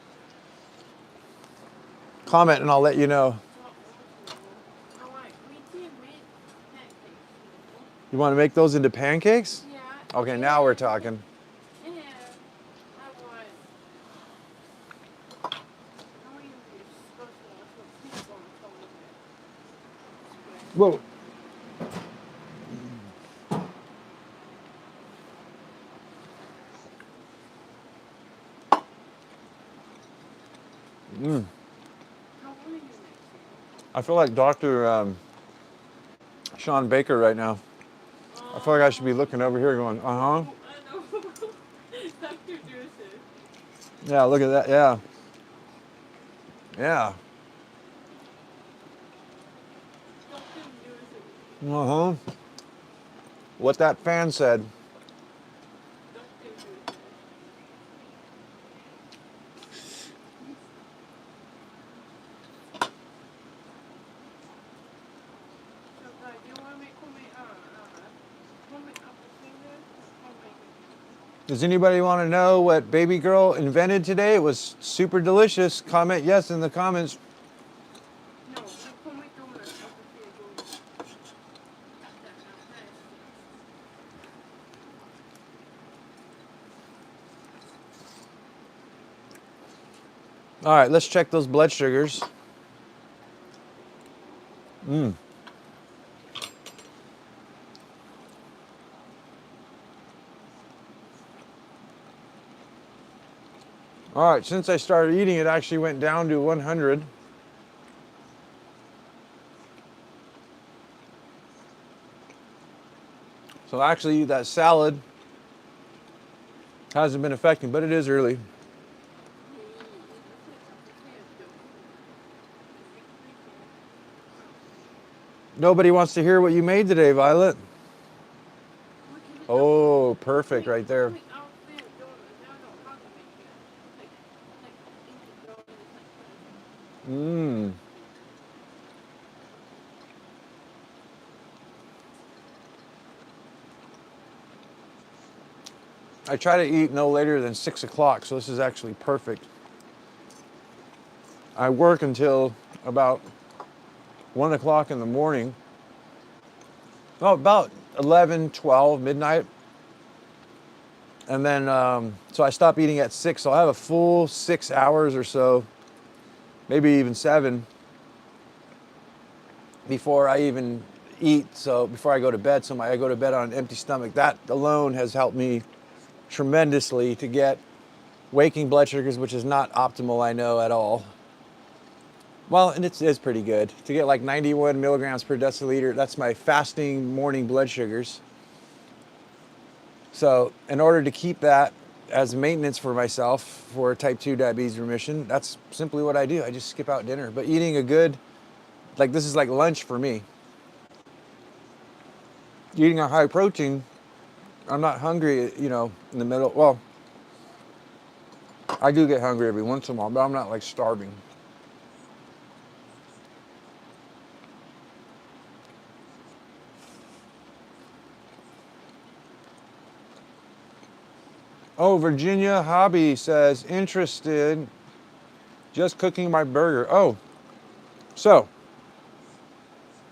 comment and I'll let you know. You want to make those into pancakes? Yeah. Okay, now we're talking. Yeah. I want. How are you supposed to put people on top of it? Whoa. How are you next year? I feel like Dr. Sean Baker right now. I feel like I should be looking over here going, uh-huh. I know. Dr. Joseph. Yeah, look at that. Yeah. Yeah. Dr. Joseph. Uh-huh. What that fan said. Dr. Joseph. So, do you want me to come apple finger or make Does anybody want to know what baby girl invented today? It was super delicious. Comment yes in the comments. No, come with the apple finger. All right, let's check those blood sugars. All right, since I started eating, it actually went down to 100. So actually, that salad hasn't been affecting, but it is early. Nobody wants to hear what you made today, Violet. Oh, perfect right there. Mmm. I try to eat no later than 6 o'clock, so this is actually perfect. I work until about 1 o'clock in the morning. Oh, about 11, 12, midnight. And then, so I stop eating at 6, so I'll have a full 6 hours or so, maybe even 7, before I even eat so before I go to bed, so I go to bed on an empty stomach. That alone has helped me tremendously to get waking blood sugars, which is not optimal, I know, at all. Well, and it's pretty good to get like 91 milligrams per deciliter. That's my fasting morning blood sugars. So in order to keep that as maintenance for myself for type 2 diabetes remission, that's simply what I do. I just skip out dinner. But eating a good, like this is like lunch for me. Eating a high protein, I'm not hungry, you know, in the middle. Well, I do get hungry every once in a while, but I'm not like starving. Oh, Virginia Hobby says, interested, just cooking my burger. Oh, so,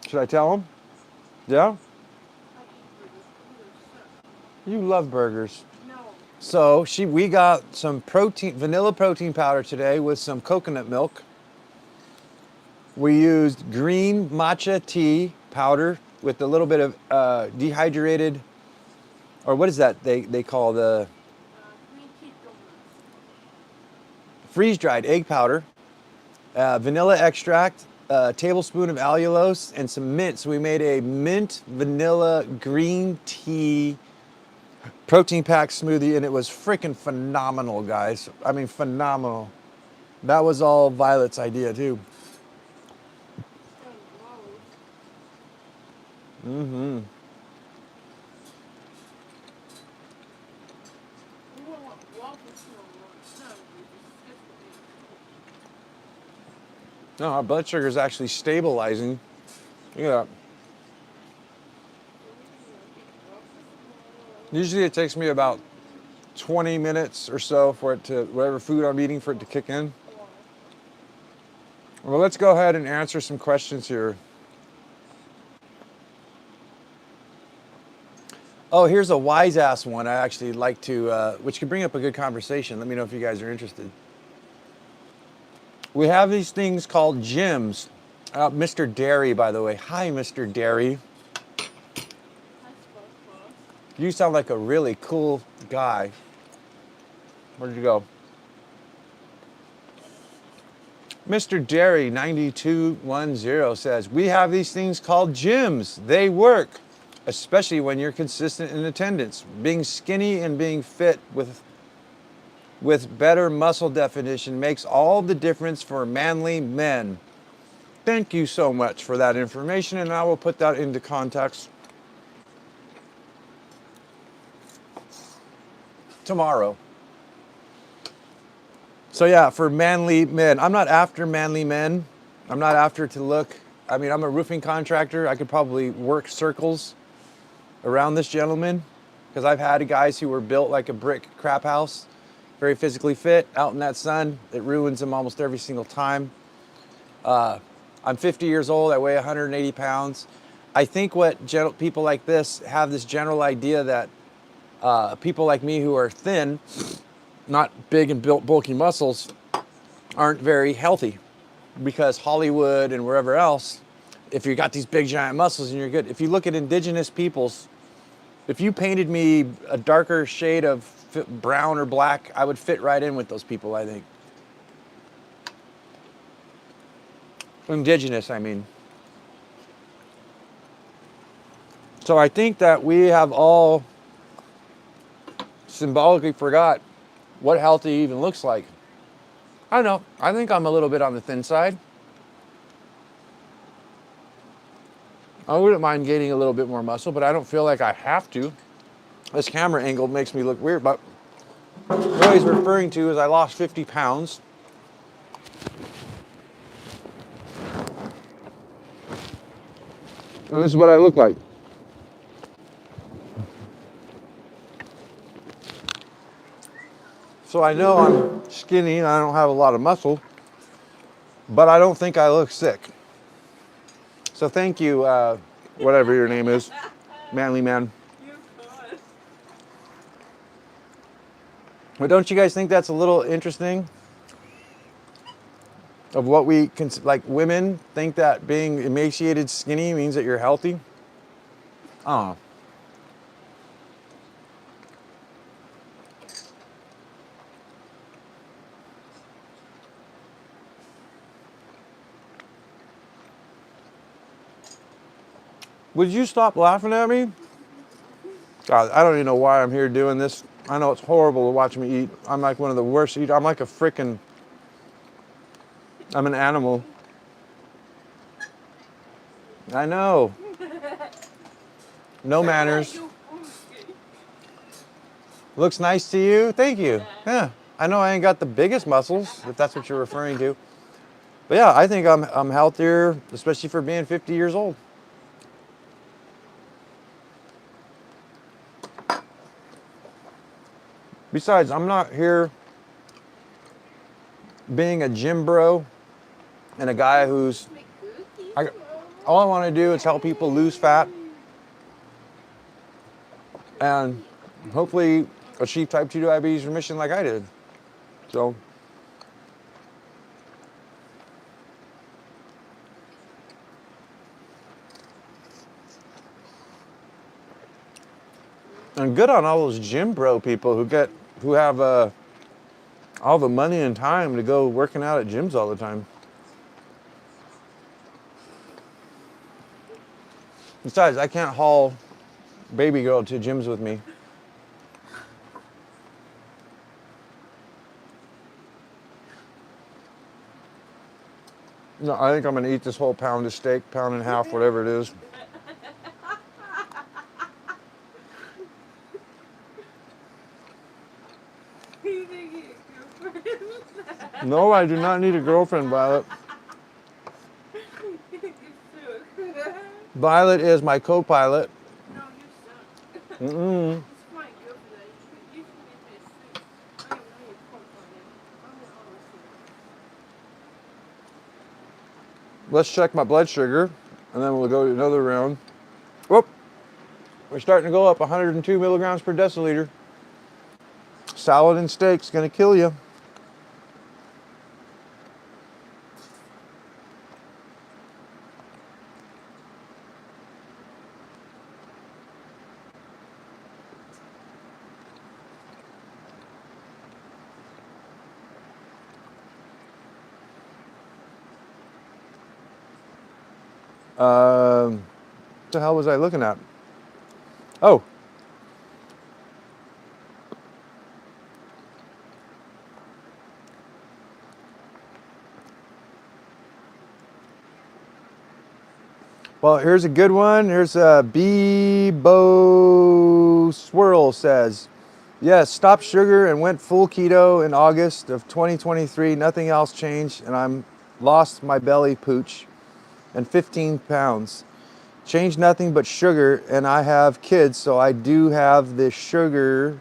should I tell him? Yeah? You love burgers. No. So we got some vanilla protein powder today with some coconut milk. We used green matcha tea powder with a little bit of dehydrated, or what is that they call the Green tea donuts. freeze-dried egg powder, vanilla extract, a tablespoon of allulose, and some mint. So we made a mint vanilla green tea protein pack smoothie, and it was freaking phenomenal, guys. I mean, phenomenal. That was all Violet's idea too. Mm-hmm. No, our blood sugar is actually stabilizing. Look at that. Usually it takes me about 20 minutes or so for it to, whatever food I'm eating, for it to kick in. Well, let's go ahead and answer some questions here. Oh, here's a wise ass one I actually like to, which could bring up a good conversation. Let me know if you guys are interested. We have these things called gyms. Mr. Dairy, by the way. Hi, Mr. Dairy. You sound like a really cool guy. Where'd you go? Mr. Dairy 9210 says, we have these things called gyms. They work, especially when you're consistent in attendance. Being skinny and being fit with better muscle definition makes all the difference for manly men. Thank you so much for that information, and I will put that into context tomorrow. So yeah, for manly men, I'm not after manly men. I'm not after to look, I mean, I'm a roofing contractor. I could probably work circles around this gentleman because I've had guys who were built like a brick crap house, very physically fit, out in that sun. It ruins them almost every single time. I'm 50 years old. I weigh 180 pounds. I think what people like this have this general idea that people like me who are thin, not big and built bulky muscles, aren't very healthy, because Hollywood and wherever else, if you got these big giant muscles and you're good. If you look at indigenous peoples, if you painted me a darker shade of brown or black, I would fit right in with those people, I think. Indigenous, I mean. So I think that we have all symbolically forgot what healthy even looks like. I don't know. I think I'm a little bit on the thin side. I wouldn't mind gaining a little bit more muscle, but I don't feel like I have to. This camera angle makes me look weird, but what he's referring to is I lost 50 pounds. And this is what I look like. So I know I'm skinny and I don't have a lot of muscle, but I don't think I look sick. So thank you, whatever your name is, manly man. But don't you guys think that's a little interesting? Of what we can, like, women think that being emaciated, skinny means that you're healthy. Oh. Would you stop laughing at me? God, I don't even know why I'm here doing this. I know it's horrible to watch me eat. I'm like one of the worst eaters. I'm like a freaking, I'm an animal. I know. No manners. You funky. Looks nice to you. Thank you. Yeah. Yeah. I know I ain't got the biggest muscles, if that's what you're referring to. But yeah, I think I'm healthier, especially for being 50 years old. Besides, I'm not here being a gym bro and a guy who's Make cookies, I, Mama. all I want to do is help people lose fat and hopefully achieve type 2 diabetes remission like I did. So, and good on all those gym bro people who have all the money and time to go working out at gyms all the time. Besides, I can't haul baby girl to gyms with me. No, I think I'm gonna eat this whole pound of steak, pound and a half, whatever it is. You think your girlfriend? No, I do not need a girlfriend, Violet. You suck. Violet is my co-pilot. No, you suck. Mm-mm. It's my girlfriend. You should be pissed. I'm your co-pilot. I'm the officer. Let's check my blood sugar, and then we'll go to another round. Whoop. We're starting to go up 102 milligrams per deciliter. Salad and steak's gonna kill you. What the hell was I looking at? Oh, well, here's a good one. Here's a Bebo Swirl says, yes, stopped sugar and went full keto in August of 2023. Nothing else changed, and I'm lost my belly pooch and 15 pounds. Changed nothing but sugar, and I have kids, so I do have the sugary,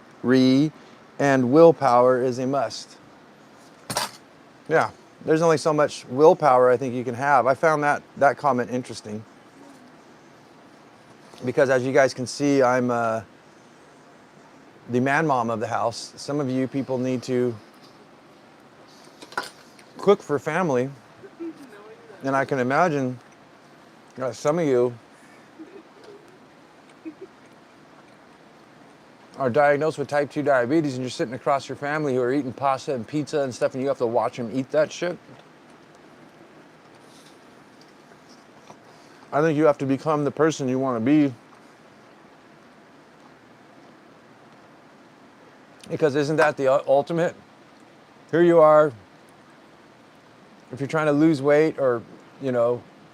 and willpower is a must. Yeah, there's only so much willpower I think you can have. I found that comment interesting because, as you guys can see, I'm the man mom of the house. Some of you people need to cook for family, No, you and I can imagine some of you are diagnosed with type 2 diabetes and you're sitting across your family who are eating pasta and pizza and stuff, and you have to watch them eat that shit. I think you have to become the person you want to be. Because isn't that the ultimate? Here you are, if you're trying to lose weight or,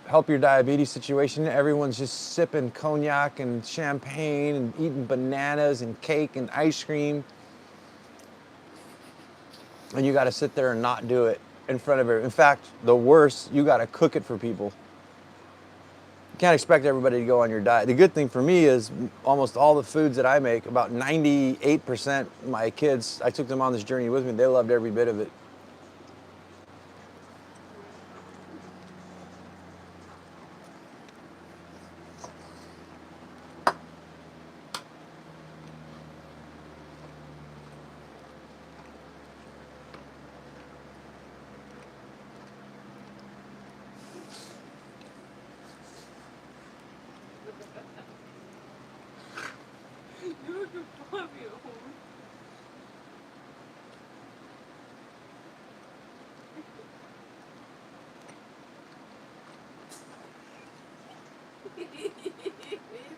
help your diabetes situation, everyone's just sipping cognac and champagne and eating bananas and cake and ice cream. And you got to sit there and not do it in front of everyone. In fact, the worst, you got to cook it for people. You can't expect everybody to go on your diet. The good thing for me is almost all the foods that I make, about 98% of my kids, I took them on this journey with me. They loved every bit of it.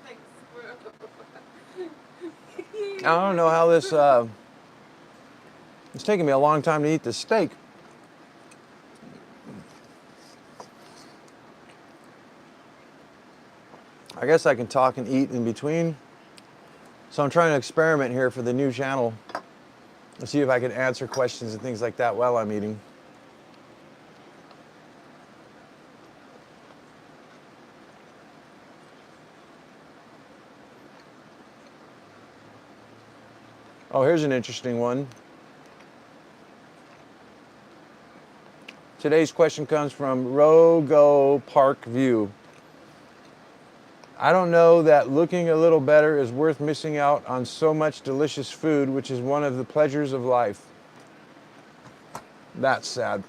like squirrel. I don't know how this, it's taking me a long time to eat this steak. I guess I can talk and eat in between. So I'm trying to experiment here for the new channel. Let's see if I can answer questions and things like that while I'm eating. Oh, here's an interesting one. Today's question comes from Rogo Park View. I don't know that looking a little better is worth missing out on so much delicious food, which is one of the pleasures of life. That's sad.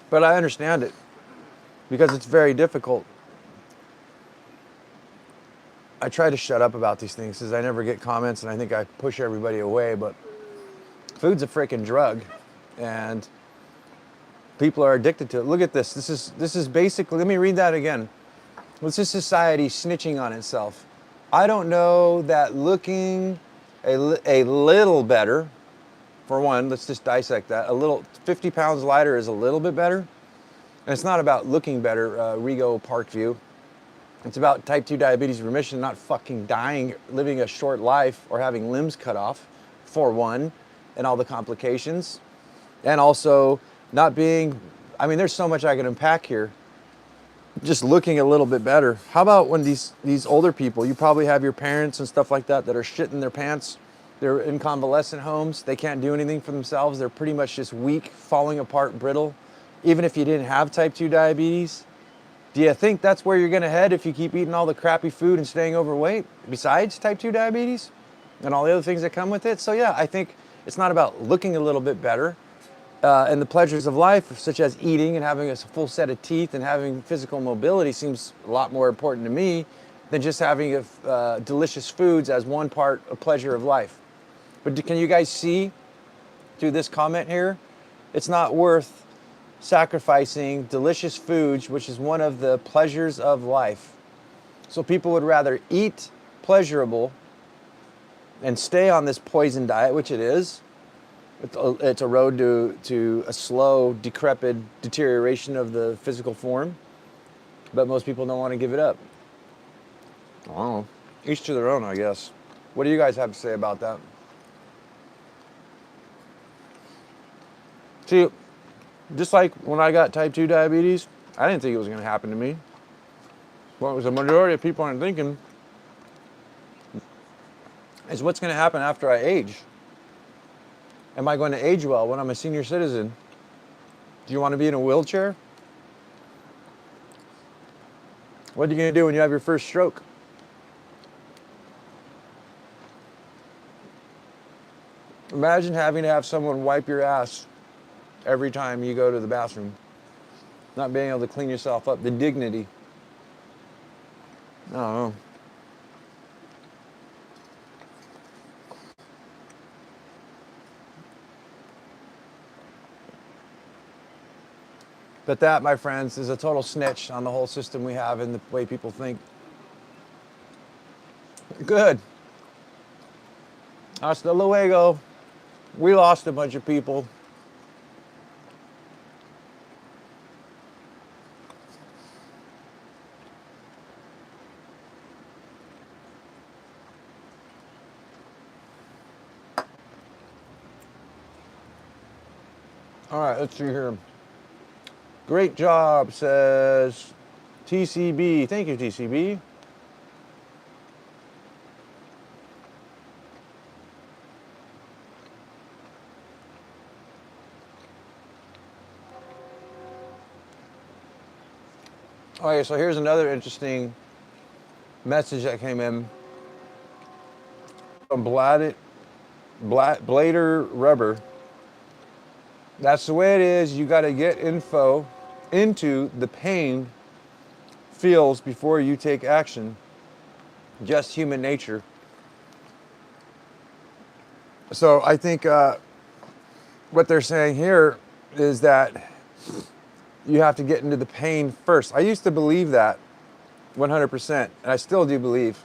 But I understand it because it's very difficult. I try to shut up about these things because I never get comments and I think I push everybody away, but food's a freaking drug and people are addicted to it. Look at this. This is basically, let me read that again. This is society snitching on itself. I don't know that looking a little better, for one, let's just dissect that. A little, 50 pounds lighter is a little bit better. And it's not about looking better, Rego Parkview. It's about type 2 diabetes remission, not fucking dying, living a short life, or having limbs cut off, for one, and all the complications. And also not being, I mean, there's so much I can unpack here. Just looking a little bit better. How about when these older people, you probably have your parents and stuff like that that are shitting their pants. They're in convalescent homes. They can't do anything for themselves. They're pretty much just weak, falling apart, brittle. Even if you didn't have type 2 diabetes, do you think that's where you're gonna head if you keep eating all the crappy food and staying overweight, besides type 2 diabetes and all the other things that come with it? So yeah, I think it's not about looking a little bit better. And the pleasures of life, such as eating and having a full set of teeth and having physical mobility, seems a lot more important to me than just having delicious foods as one part of pleasure of life. But can you guys see through this comment here? It's not worth sacrificing delicious foods, which is one of the pleasures of life. So people would rather eat pleasurable and stay on this poison diet, which it is. It's a road to a slow, decrepit deterioration of the physical form, but most people don't want to give it up. I don't know. Each to their own, I guess. What do you guys have to say about that? See, just like when I got type 2 diabetes, I didn't think it was going to happen to me. What was the majority of people aren't thinking is what's going to happen after I age. Am I going to age well when I'm a senior citizen? Do you want to be in a wheelchair? What are you going to do when you have your first stroke? Imagine having to have someone wipe your ass every time you go to the bathroom. Not being able to clean yourself up. The dignity. I don't know. But that, my friends, is a total snitch on the whole system we have and the way people think. Good. Hasta luego. We lost a bunch of people. All right, let's see here. Great job, says TCB. Thank you, TCB. Okay, so here's another interesting message that came in from Blader Rubber. That's the way it is. You got to get info into the pain feels before you take action. Just human nature. So I think what they're saying here is that you have to get into the pain first. I used to believe that 100%, and I still do believe.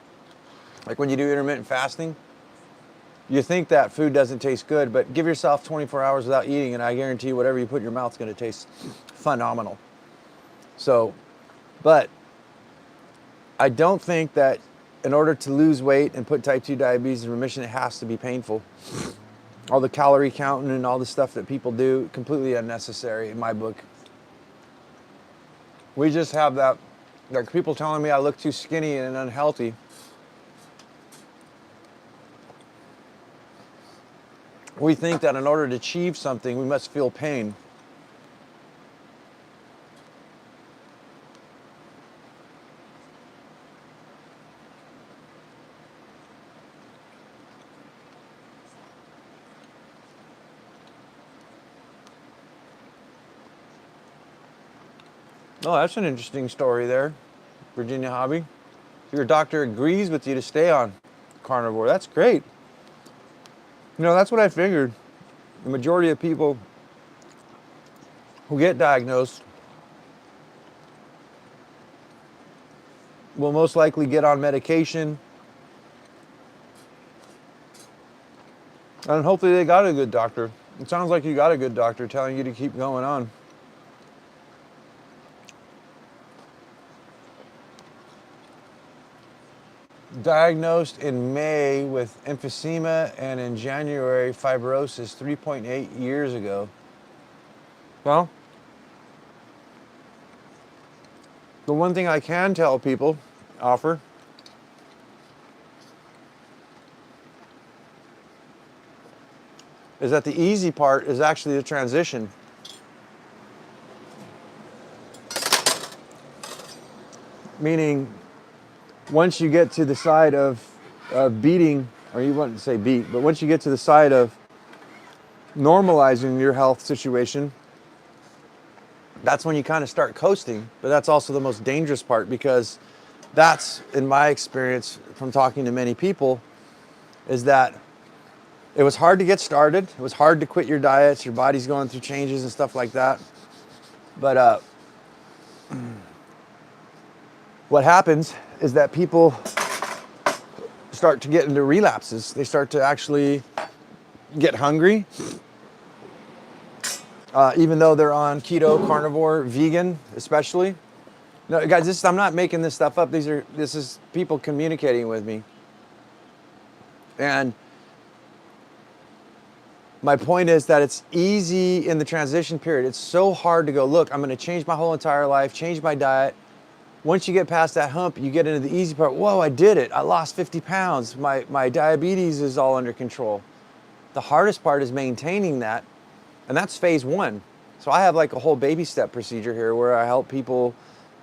Like when you do intermittent fasting, you think that food doesn't taste good, but give yourself 24 hours without eating, and I guarantee whatever you put in your mouth is going to taste phenomenal. So, but I don't think that in order to lose weight and put type 2 diabetes in remission, it has to be painful. All the calorie counting and all the stuff that people do, completely unnecessary in my book. We just have that, like people telling me I look too skinny and unhealthy. We think that in order to achieve something, we must feel pain. Oh, that's an interesting story there, Virginia Hobby. Your doctor agrees with you to stay on carnivore. That's great. You know, that's what I figured. The majority of people who get diagnosed will most likely get on medication. And hopefully they got a good doctor. It sounds like you got a good doctor telling you to keep going on. Diagnosed in May with emphysema and in January fibrosis 3.8 years ago. Well, the one thing I can tell people, offer, is that the easy part is actually the transition. Meaning, once you get to the side of beating, or you wouldn't say beat, but once you get to the side of normalizing your health situation, that's when you kind of start coasting. But that's also the most dangerous part, because that's, in my experience from talking to many people, is that it was hard to get started. It was hard to quit your diets. Your body's going through changes and stuff like that. But what happens is that people start to get into relapses. They start to actually get hungry, even though they're on keto, carnivore, vegan, especially. No, guys, I'm not making this stuff up. This is people communicating with me. And my point is that it's easy in the transition period. It's so hard to go, look, I'm going to change my whole entire life, change my diet. Once you get past that hump, you get into the easy part. Whoa, I did it. I lost 50 pounds. My diabetes is all under control. The hardest part is maintaining that. And that's phase one. So I have like a whole baby step procedure here where I help people,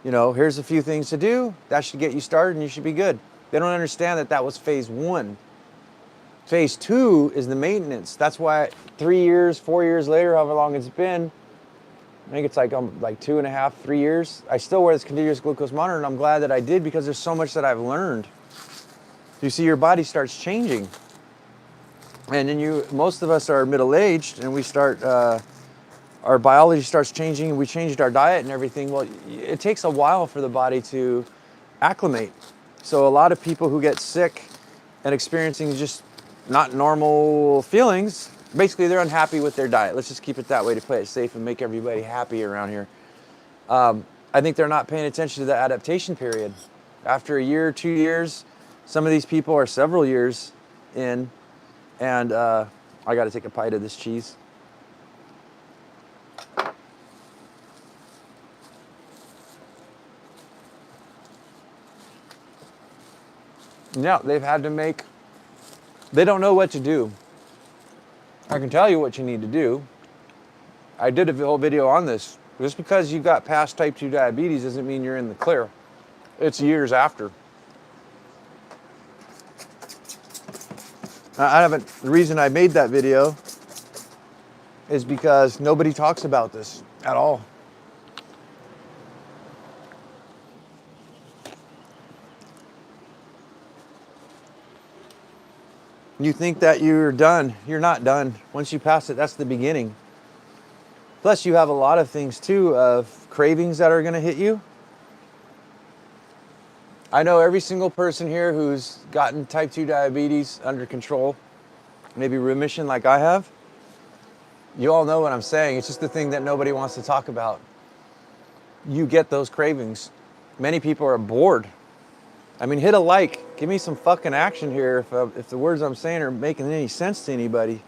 you know, here's a few things to do. That should get you started and you should be good. They don't understand that that was phase one. Phase two is the maintenance. That's why 3 years, 4 years later, however long it's been, I think it's like 2.5, 3 years, I still wear this continuous glucose monitor, and I'm glad that I did, because there's so much that I've learned. You see, your body starts changing. And then most of us are middle-aged, and we start, our biology starts changing, and we changed our diet and everything. Well, it takes a while for the body to acclimate. So a lot of people who get sick and experiencing just not normal feelings, basically they're unhappy with their diet. Let's just keep it that way to play it safe and make everybody happy around here. I think they're not paying attention to the adaptation period. After a year, 2 years, some of these people are several years in, and I got to take a bite of this cheese. Yeah, they've had to make, they don't know what to do. I can tell you what you need to do. I did a whole video on this. Just because you got past type 2 diabetes doesn't mean you're in the clear. It's years after. The reason I made that video is because nobody talks about this at all. You think that you're done. You're not done. Once you pass it, that's the beginning. Plus, you have a lot of things too of cravings that are going to hit you. I know every single person here who's gotten type 2 diabetes under control, maybe remission like I have. You all know what I'm saying. It's just the thing that nobody wants to talk about. You get those cravings. Many people are bored. I mean, hit a like. Give me some fucking action here if the words I'm saying are making any sense to anybody.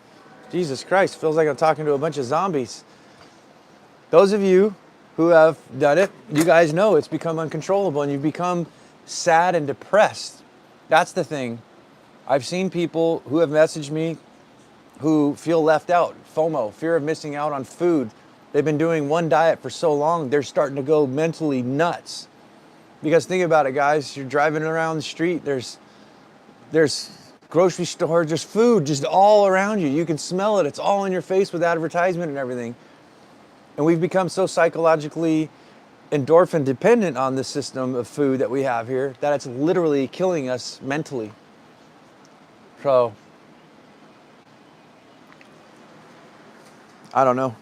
Jesus Christ, feels like I'm talking to a bunch of zombies. Those of you who have done it, you guys know it's become uncontrollable and you've become sad and depressed. That's the thing. I've seen people who have messaged me who feel left out, FOMO, fear of missing out on food. They've been doing one diet for so long, they're starting to go mentally nuts. Because think about it, guys, you're driving around the street, there's grocery store, just food just all around you. You can smell it, it's all in your face with advertisement and everything. And we've become so psychologically endorphin dependent on the system of food that we have here that it's literally killing us mentally. So, I don't know.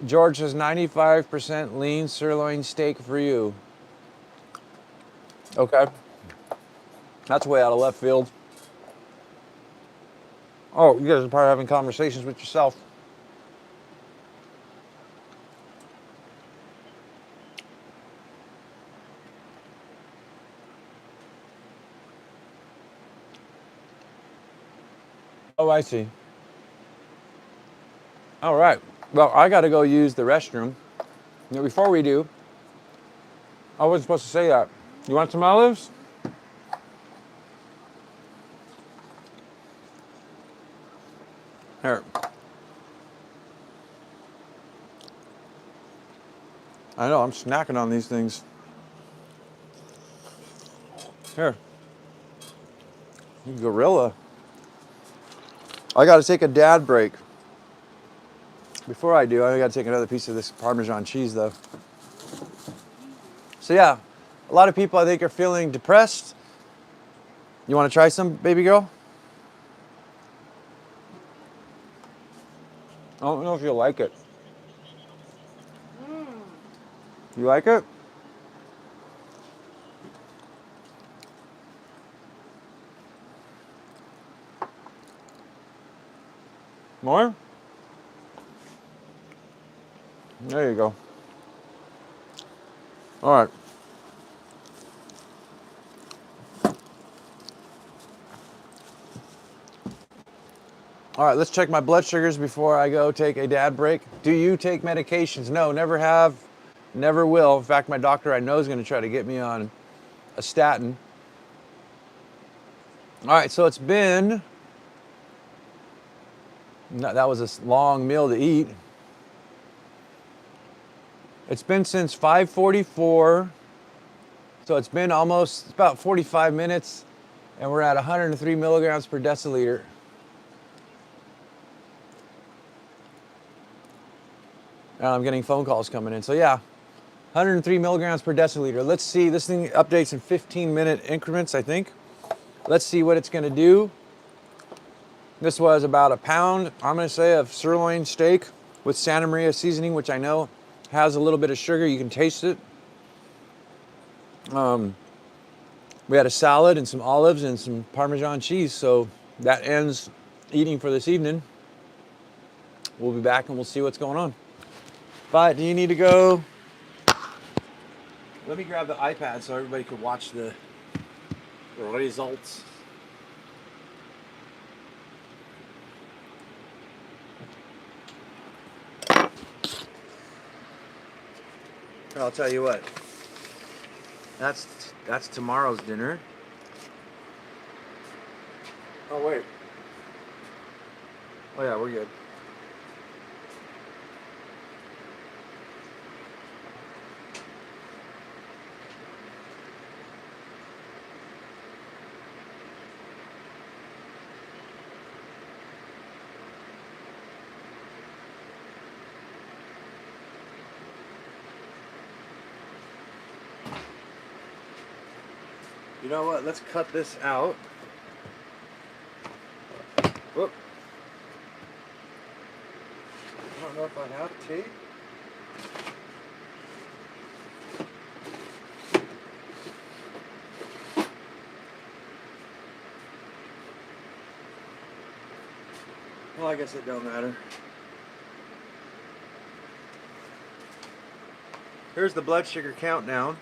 George says 95% lean sirloin steak for you. Okay. That's way out of left field. Oh, you guys are probably having conversations with yourself. Oh, I see. All right. Well, I got to go use the restroom. Now, before we do, I wasn't supposed to say that. You want some olives? Here. I know, I'm snacking on these things. Here. Gorilla. I got to take a dad break. Before I do, I got to take another piece of this Parmesan cheese, though. So yeah, a lot of people I think are feeling depressed. You want to try some, baby girl? I don't know if you'll like it. You like it? More? There you go. All right. All right, let's check my blood sugars before I go take a dad break. Do you take medications? No, never have, never will. In fact, my doctor I know is going to try to get me on a statin. All right, so it's been, that was a long meal to eat. It's been since 5:44, so it's been almost about 45 minutes, and we're at 103 milligrams per deciliter. And I'm getting phone calls coming in. So yeah, 103 milligrams per deciliter. Let's see, this thing updates in 15-minute increments, I think. Let's see what it's gonna do. This was about a pound, I'm gonna say, of sirloin steak with Santa Maria seasoning, which I know has a little bit of sugar. You can taste it. We had a salad and some olives and some Parmesan cheese. So that ends eating for this evening. We'll be back and we'll see what's going on. But do you need to go? Let me grab the iPad so everybody could watch the results. I'll tell you what. That's tomorrow's dinner. Oh wait. Oh yeah, we're good. You know what? Let's cut this out. Whoop. I don't know if I have tea. Well, I guess it don't matter. Here's the blood sugar countdown.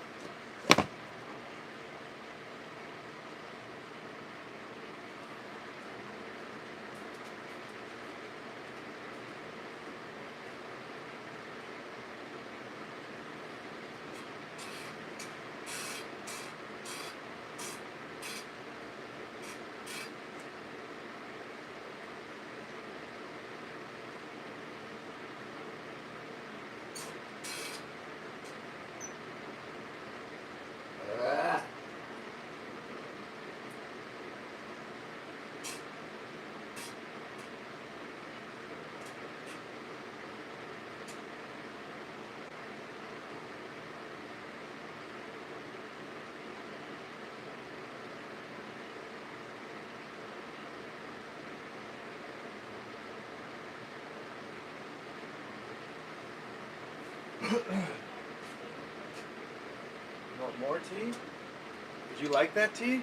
Want more tea? Did you like that tea?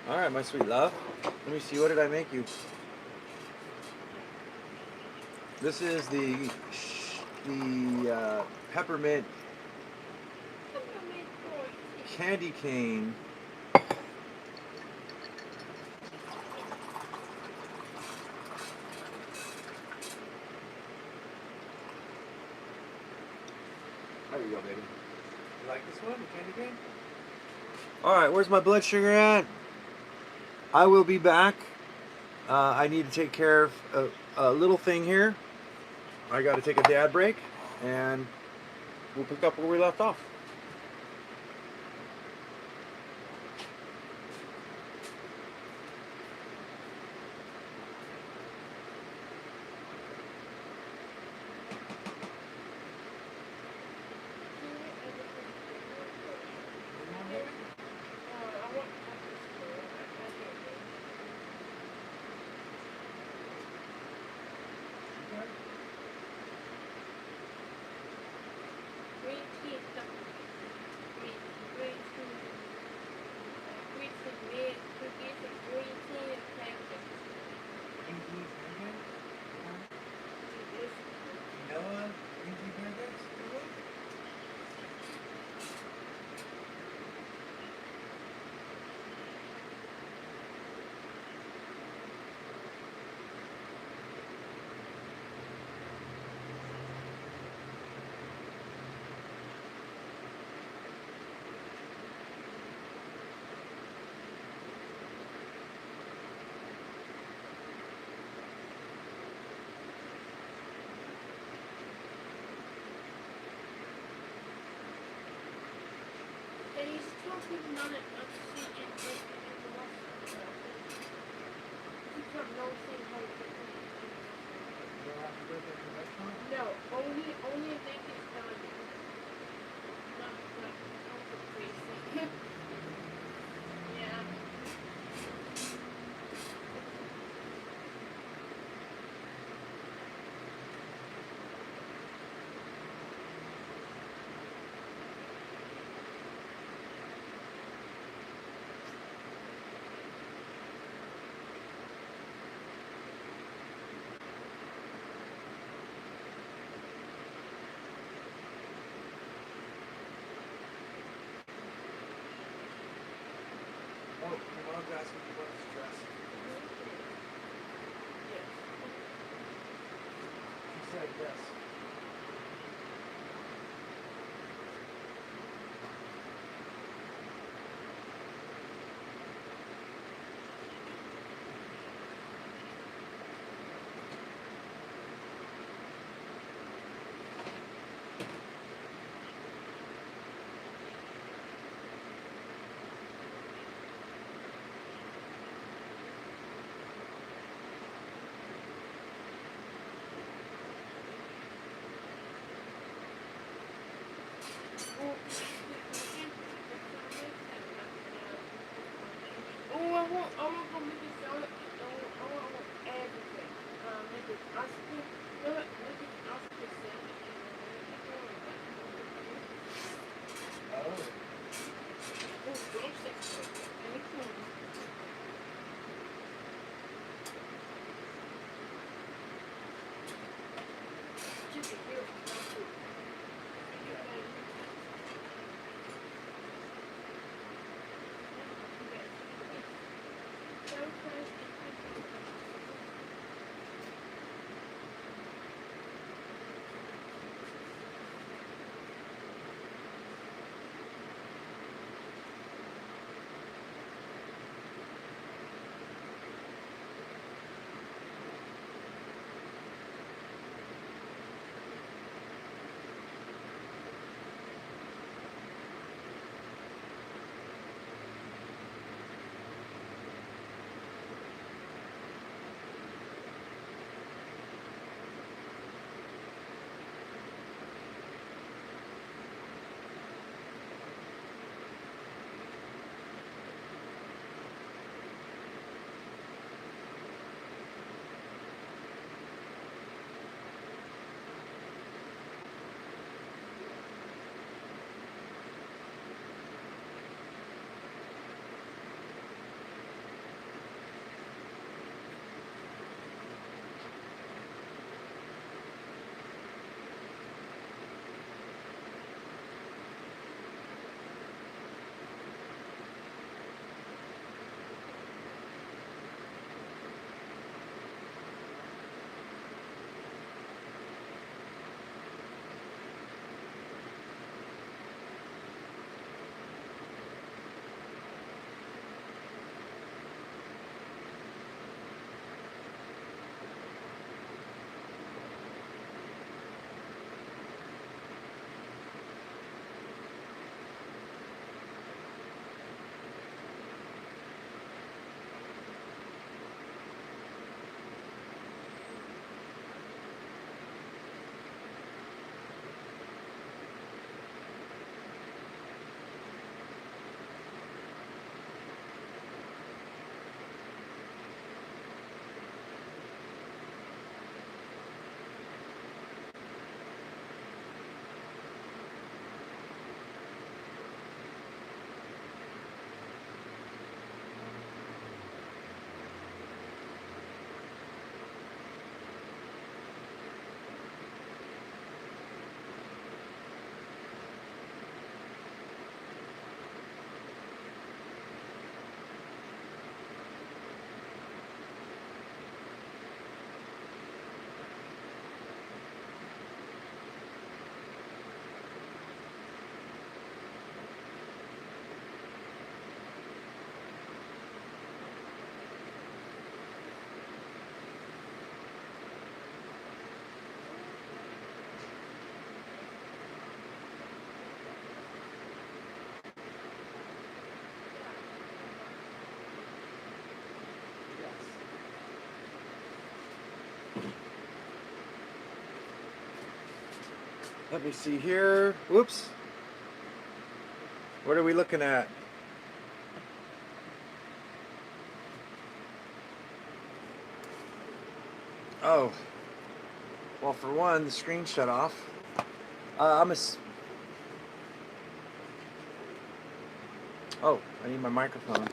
All right, my sweet love. Let me see. What did I make you? This is the peppermint candy cane. There you go, baby. You like this one, the candy cane? All right, where's my blood sugar at? I will be back. I need to take care of a little thing here. I got to take a dad break, and we'll pick up where we left off. No, only if they can spell it. Not crazy. Yeah. Oh, your mom's asking you what is dress. Yes. She said yes. want to make it sound like I want everything. Make it ice cream. Make it ice cream sandwich. Oh. Oh, drumsticks. And it's chicken here. Let me see here. Whoops. What are we looking at? Oh. Well, for one, the screen shut off. Oh, I need my microphone.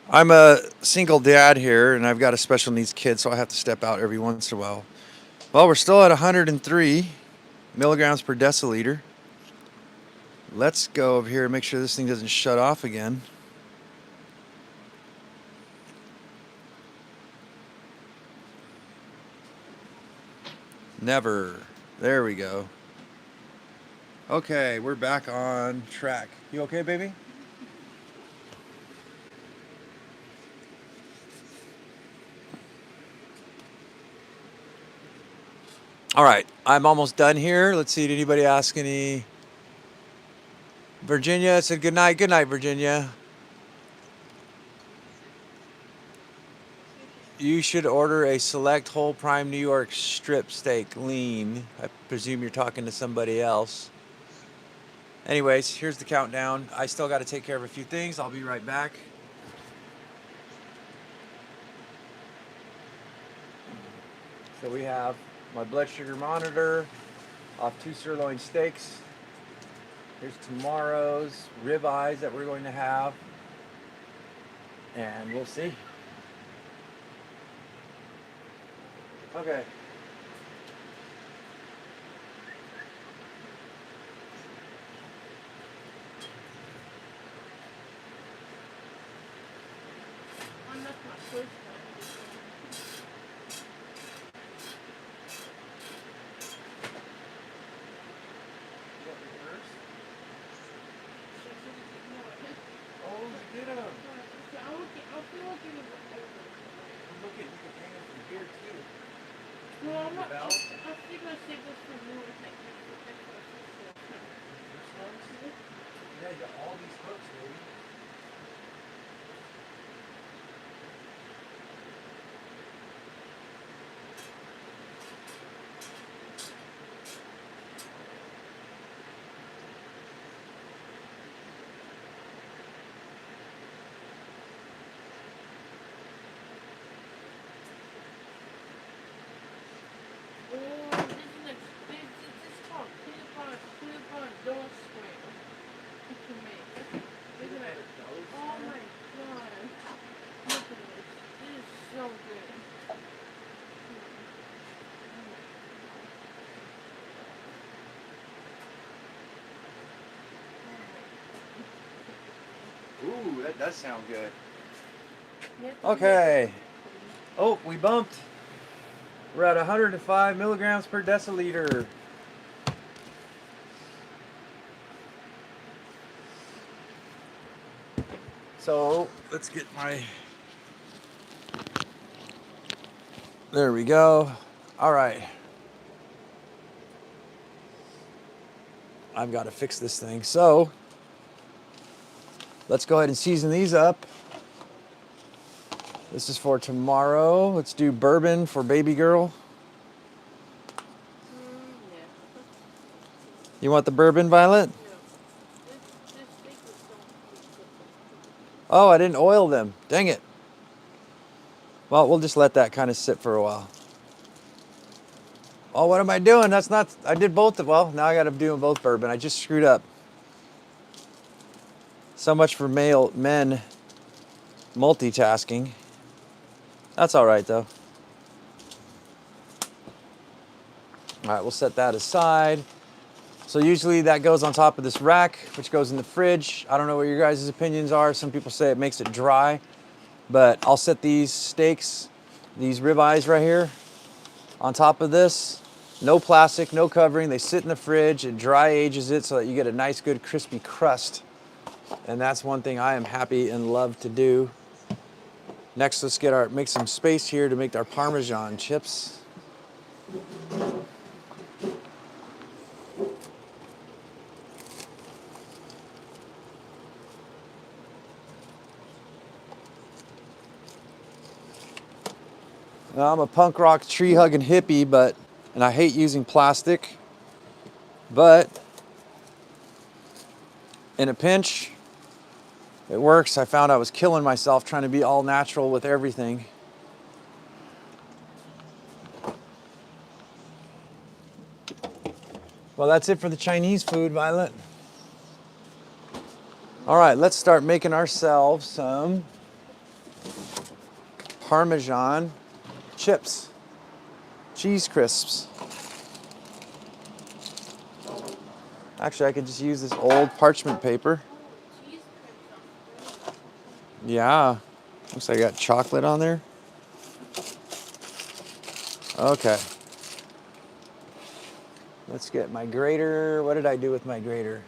I'm a single dad here, and I've got a special needs kid, so I have to step out every once in a while. Well, we're still at 103 milligrams per deciliter. Let's go over here and make sure this thing doesn't shut off again. Never. There we go. Okay, we're back on track. You okay, baby? All right, I'm almost done here. Let's see, did anybody ask any? Virginia said good night. Good night, Virginia. You should order a select whole prime New York strip steak lean. I presume you're talking to somebody else. Anyways, here's the countdown. I still got to take care of a few things. I'll be right back. So we have my blood sugar monitor off 2 sirloin steaks. Here's tomorrow's ribeyes that we're going to have. And we'll see. Okay. I'm not my first time. Oh, you did them. Look at, you can hang them from here too. No, I'm not. Bell? I think I saved this for more. Yeah, you got all these hooks, baby. Oh, this is like this is called peanut butter donut square. You can make. Isn't it? Oh my god! Look at this. This is so good. Ooh, that does sound good. You have to Okay. Oh, we bumped. We're at 105 milligrams per deciliter. So let's get my. There we go. All right. I've got to fix this thing. So let's go ahead and season these up. This is for tomorrow. Let's do bourbon for baby girl. yeah. You want the bourbon, Violet? This steak is so good. Oh, I didn't oil them. Dang it. Well, we'll just let that kind of sit for a while. Oh, what am I doing? That's not, I did both. Well, now I got to do them both bourbon. I just screwed up. So much for men multitasking. That's all right, though. All right, we'll set that aside. So usually that goes on top of this rack, which goes in the fridge. I don't know what your guys' opinions are. Some people say it makes it dry, but I'll set these steaks, these ribeyes right here, on top of this. No plastic, no covering. They sit in the fridge. It dry ages it so that you get a nice, good, crispy crust. And that's one thing I am happy and love to do. Next, let's make some space here to make our Parmesan chips. Now, I'm a punk rock tree hugging hippie, and I hate using plastic, but in a pinch, it works. I found I was killing myself trying to be all natural with everything. Well, that's it for the Chinese food, Violet. All right, let's start making ourselves some Parmesan chips, cheese crisps. Actually, I could just use this old parchment paper. Cheese crepes. Yeah, looks like I got chocolate on there. Okay. Let's get my grater. What did I do with my grater?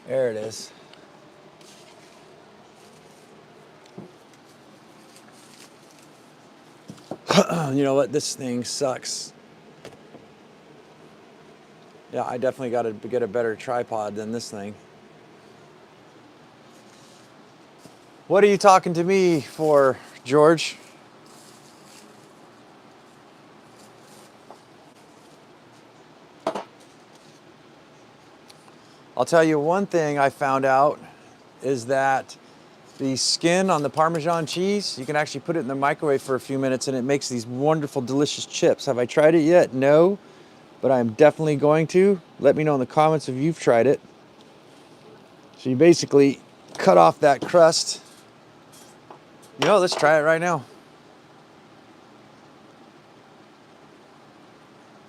There it is. You know what? This thing sucks. Yeah, I definitely got to get a better tripod than this thing. What are you talking to me for, George? I'll tell you one thing I found out is that the skin on the Parmesan cheese, you can actually put it in the microwave for a few minutes and it makes these wonderful, delicious chips. Have I tried it yet? No, but I'm definitely going to. Let me know in the comments if you've tried it. So you basically cut off that crust. You know, let's try it right now.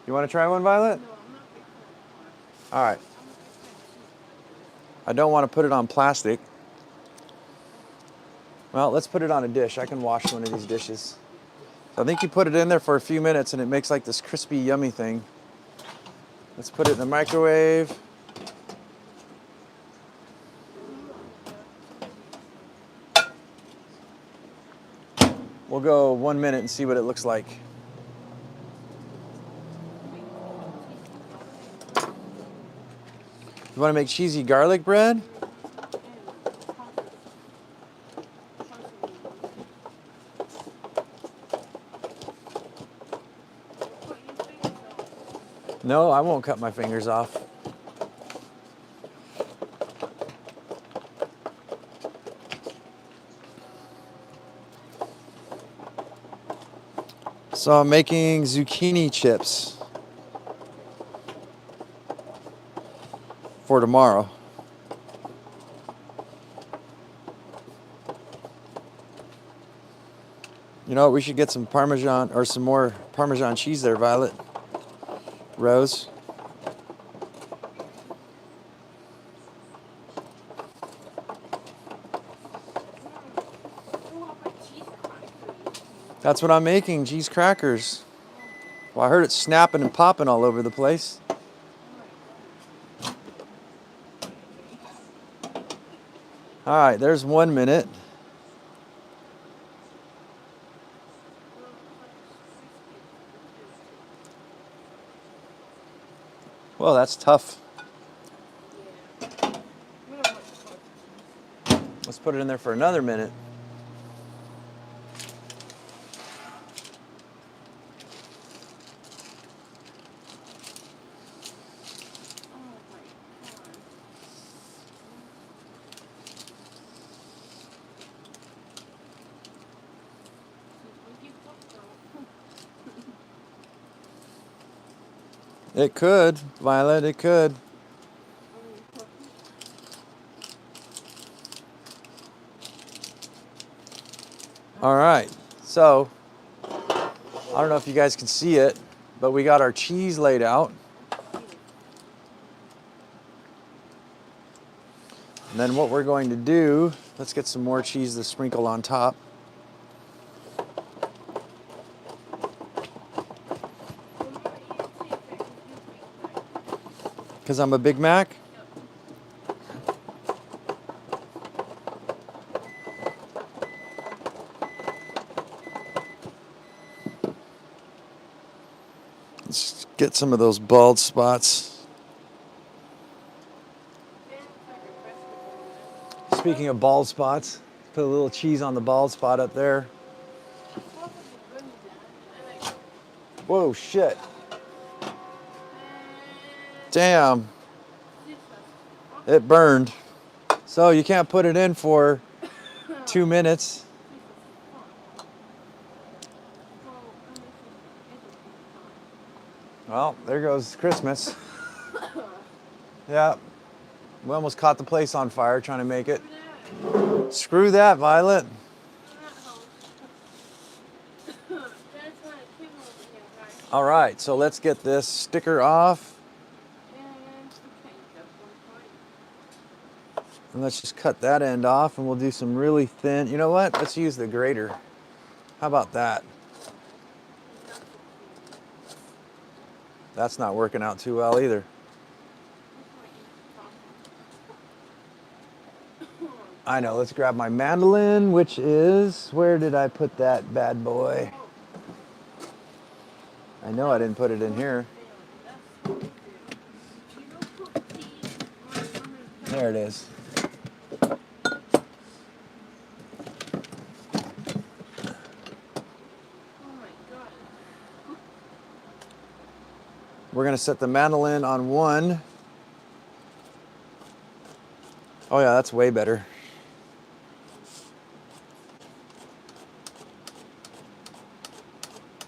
You want to try one, Violet? No, I'm not big fan of All right. I'm a big fan of cheese. I don't want to put it on plastic. Well, let's put it on a dish. I can wash one of these dishes. So I think you put it in there for a few minutes and it makes like this crispy, yummy thing. Let's put it in the microwave. We'll go 1 minute and see what it looks like. You want to make cheesy garlic bread? No, I won't cut my fingers off. So I'm making zucchini chips for tomorrow. You know what? We should get some Parmesan or some more Parmesan cheese there, Violet. Rose. That's what I'm making, cheese crackers. Well, I heard it snapping and popping all over the place. All right, there's 1 minute. Well, that's tough. Let's put it in there for another minute. It could, Violet, it could. All right, so I don't know if you guys can see it, but we got our cheese laid out. And then what we're going to do, let's get some more cheese to sprinkle on top. Because I'm a Big Mac? Let's get some of those bald spots. Speaking of bald spots, put a little cheese on the bald spot up there. Whoa, shit. Damn. It burned. So you can't put it in for 2 minutes. Well, there goes Christmas. Yeah. We almost caught the place on fire trying to make it. Screw that, Violet. All right, so let's get this sticker off. And let's just cut that end off and we'll do some really thin. You know what? Let's use the grater. How about that? That's not working out too well either. I know, let's grab my mandolin, which is, where did I put that bad boy? I know I didn't put it in here. There it is. We're gonna set the mandolin on 1. Oh yeah, that's way better.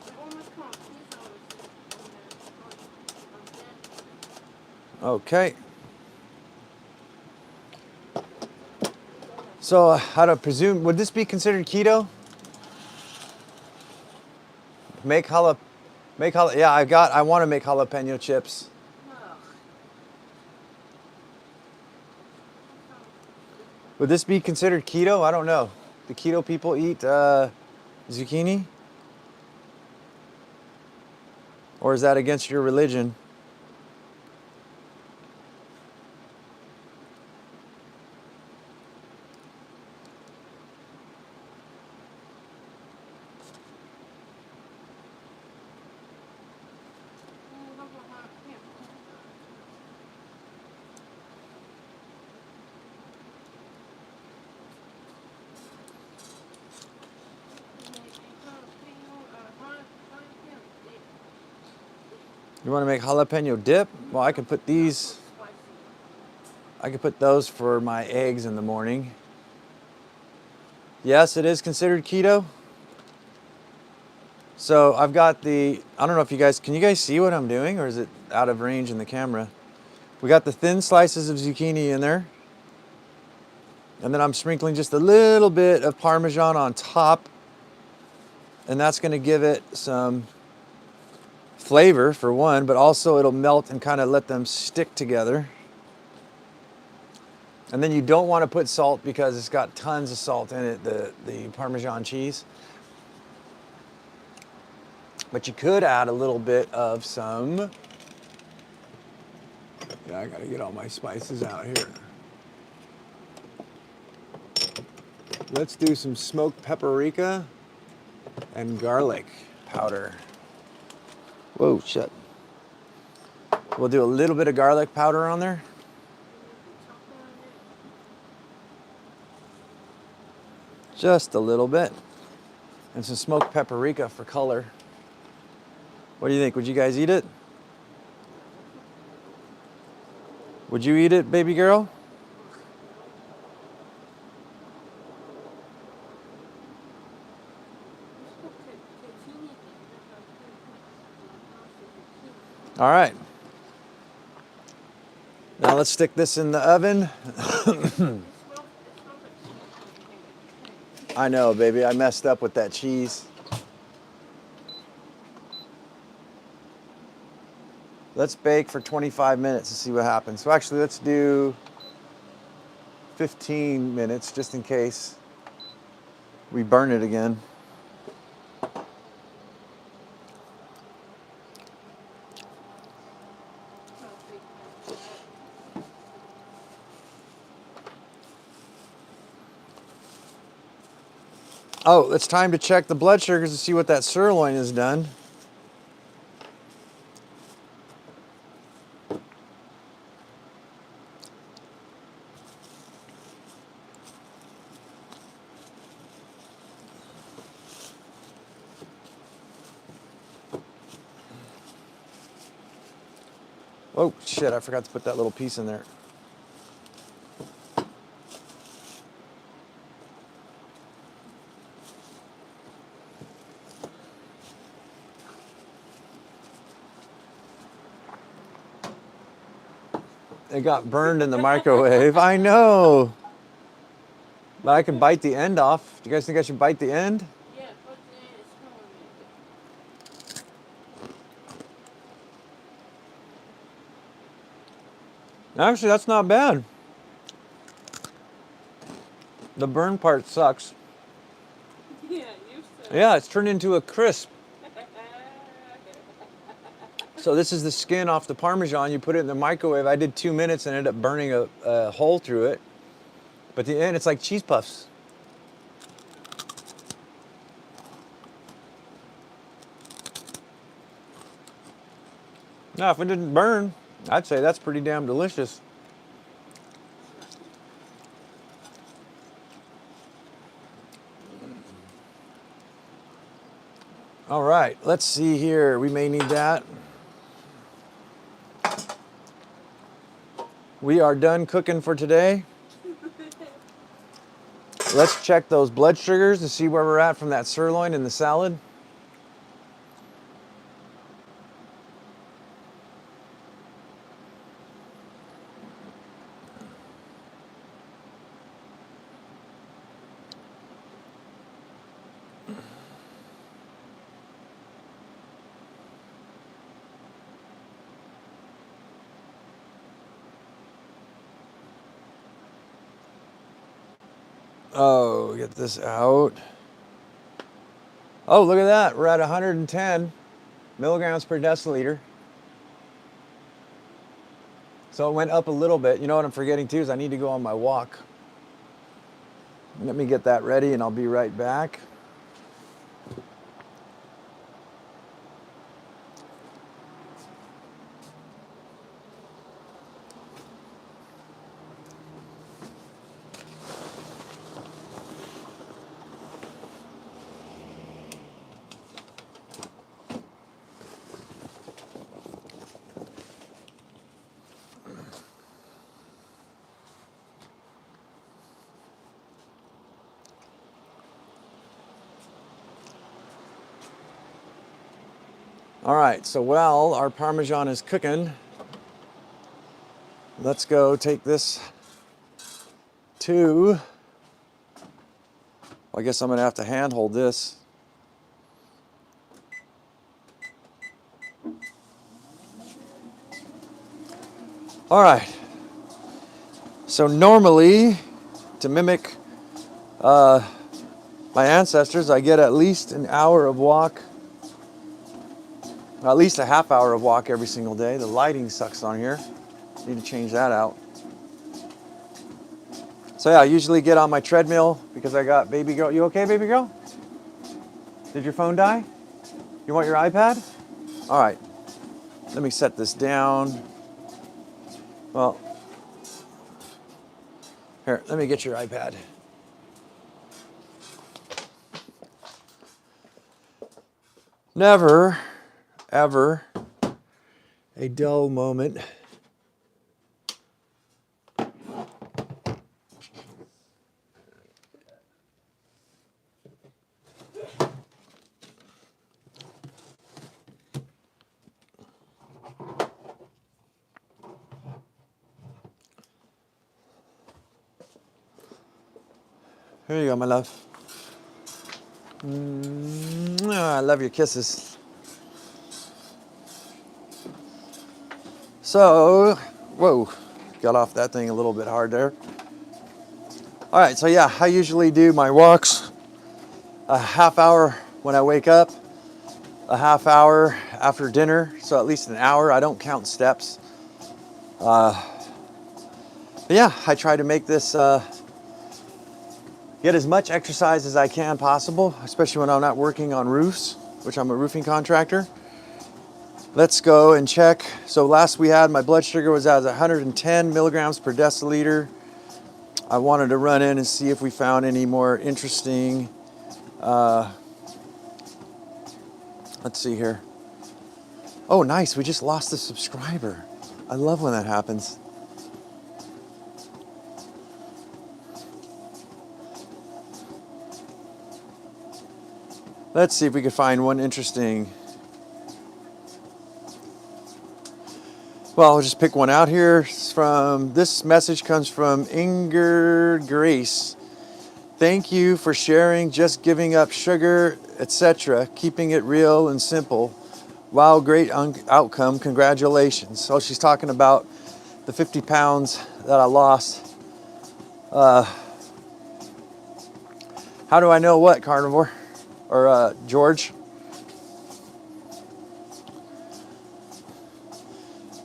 It almost can't see how it's on there. Okay. So I'd presume, would this be considered keto? Yeah, I want to make jalapeno chips. Would this be considered keto? I don't know. Do keto people eat zucchini? Or is that against your religion? You want to make jalapeno dip? Well, I could put these, I could put those for my eggs in the morning. Yes, it is considered keto. So I've got I don't know if can you guys see what I'm doing, or is it out of range in the camera? We got the thin slices of zucchini in there. And then I'm sprinkling just a little bit of Parmesan on top. And that's gonna give it some flavor for one, but also it'll melt and kind of let them stick together. And then you don't want to put salt because it's got tons of salt in it, the Parmesan cheese. But you could add a little bit of some, yeah, I gotta get all my spices out here. Let's do some smoked paprika and garlic powder. Whoa, shit. We'll do a little bit of garlic powder on there. Just a little bit. And some smoked paprika for color. What do you think? Would you guys eat it? Would you eat it, baby girl? All right. Now let's stick this in the oven. I know, baby. I messed up with that cheese. Let's bake for 25 minutes and see what happens. So actually, let's do 15 minutes just in case we burn it again. Oh, it's time to check the blood sugars to see what that sirloin has done. Oh, shit, I forgot to put that little piece in there. It got burned in the microwave. I know. But I can bite the end off. Do you guys think I should bite the end? Yeah, put the end, Actually, that's not bad. The burn part sucks. Yeah, you said. Yeah, it's turned into a crisp. So this is the skin off the Parmesan. You put it in the microwave. I did 2 minutes and ended up burning a hole through it. But the end, it's like cheese puffs. Now, if it didn't burn, I'd say that's pretty damn delicious. All right, let's see here. We may need that. We are done cooking for today. Let's check those blood sugars to see where we're at from that sirloin in the salad. Oh, get this out. Oh, look at that. We're at 110 milligrams per deciliter. So it went up a little bit. You know what I'm forgetting too is I need to go on my walk. Let me get that ready and I'll be right back. All right, so while our Parmesan is cooking, let's go take this to, I guess I'm gonna have to hand hold this. All right, so normally to mimic my ancestors, I get at least an hour of walk, at least a half hour of walk every single day. The lighting sucks on here. Need to change that out. So yeah, I usually get on my treadmill because I got baby girl. You okay, baby girl? Did your phone die? You want your iPad? All right, let me set this down. Well, here, let me get your iPad. Never, ever a dull moment. Here you go, my love. I love your kisses. So, whoa, got off that thing a little bit hard there. All right, so yeah, I usually do my walks a half hour when I wake up, a half hour after dinner, so at least an hour. I don't count steps. But yeah, I try to make this get as much exercise as I can possible, especially when I'm not working on roofs, which I'm a roofing contractor. Let's go and check. So last we had, my blood sugar was at 110 milligrams per deciliter. I wanted to run in and see if we found any more interesting, let's see here. Oh, nice, we just lost a subscriber. I love when that happens. Let's see if we can find one interesting. Well, I'll just pick one out here. This message comes from Inger Grace. Thank you for sharing, just giving up sugar, etc., keeping it real and simple. Wow, great outcome. Congratulations. So she's talking about the 50 pounds that I lost. How do I know what, carnivore? Or George?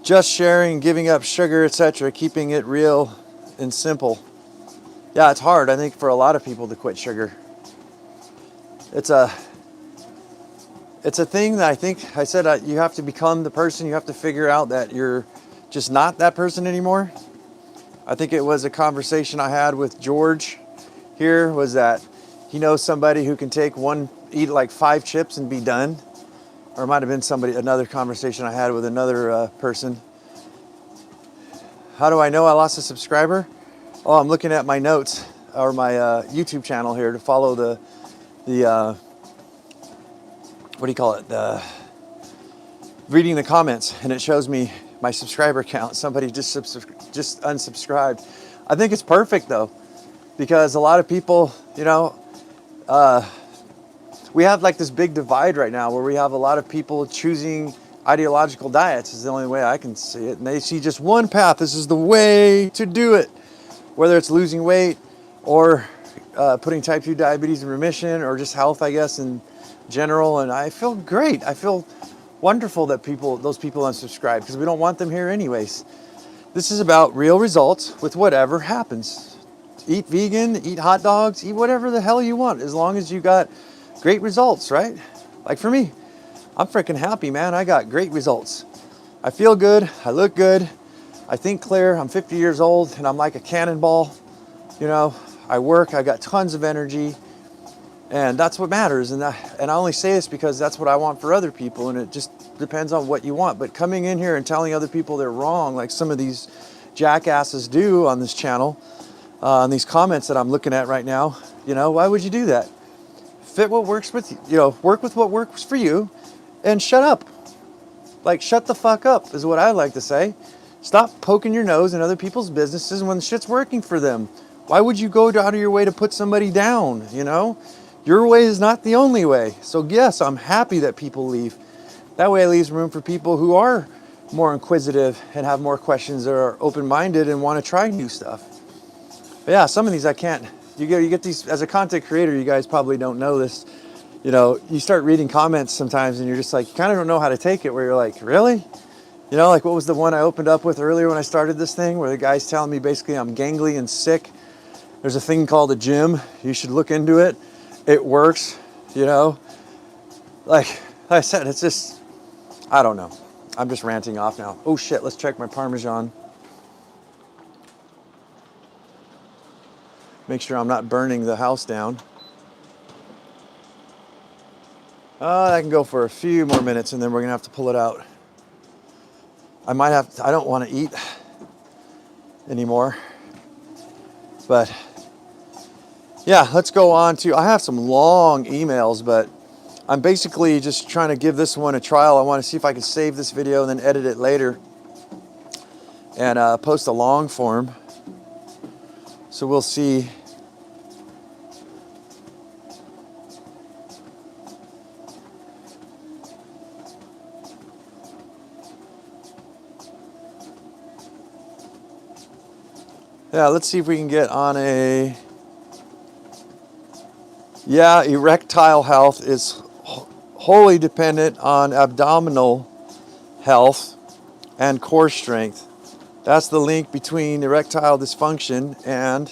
Just sharing, giving up sugar, etc., keeping it real and simple. Yeah, it's hard, I think, for a lot of people to quit sugar. It's a thing that I think, I said you have to become the person, you have to figure out that you're just not that person anymore. I think it was a conversation I had with George here, was that he knows somebody who can eat like 5 chips and be done. Or it might have been another conversation I had with another person. How do I know I lost a subscriber? Oh, I'm looking at my notes. or my YouTube channel here to follow the what do you call it? The reading the comments, and it shows me my subscriber count. Somebody just unsubscribed. I think it's perfect though, because a lot of people, you know, we have like this big divide right now where we have a lot of people choosing ideological diets is the only way I can see it. And they see just one path. This is the way to do it. Whether it's losing weight or putting type 2 diabetes in remission or just health, I guess, in general. And I feel great. I feel wonderful that those people unsubscribe, because we don't want them here anyways. This is about real results with whatever happens. Eat vegan, eat hot dogs, eat whatever the hell you want, as long as you got great results, right? Like for me, I'm freaking happy, man. I got great results. I feel good. I look good. I think clear. I'm 50 years old and I'm like a cannonball. You know, I work. I got tons of energy, and that's what matters. And I only say this because that's what I want for other people, and it just depends on what you want. But coming in here and telling other people they're wrong, like some of these jackasses do on this channel, on these comments that I'm looking at right now, you know, why would you do that? Fit what works with you, you know, work with what works for you, and shut up. Like, shut the fuck up is what I like to say. Stop poking your nose in other people's businesses when shit's working for them. Why would you go out of your way to put somebody down, you know? Your way is not the only way. So yes, I'm happy that people leave. That way it leaves room for people who are more inquisitive and have more questions, or are open-minded and want to try new stuff. But yeah, some of these I can't. You get these, as a content creator, you guys probably don't know this. You know, you start reading comments sometimes and you're just like, you kind of don't know how to take it, where you're like, really? You know, like what was the one I opened up with earlier when I started this thing, where the guy's telling me basically I'm gangly and sick. There's a thing called a gym. You should look into it. It works, you know? Like I said, it's just, I don't know. I'm just ranting off now. Oh shit, let's check my Parmesan. Make sure I'm not burning the house down. I can go for a few more minutes and then we're gonna have to pull it out. I don't want to eat anymore. But yeah, let's go on to, I have some long emails, but I'm basically just trying to give this one a trial. I want to see if I can save this video and then edit it later and post a long form. So we'll see. Yeah, let's see if we can get on a... Yeah, erectile health is wholly dependent on abdominal health and core strength. That's the link between erectile dysfunction and...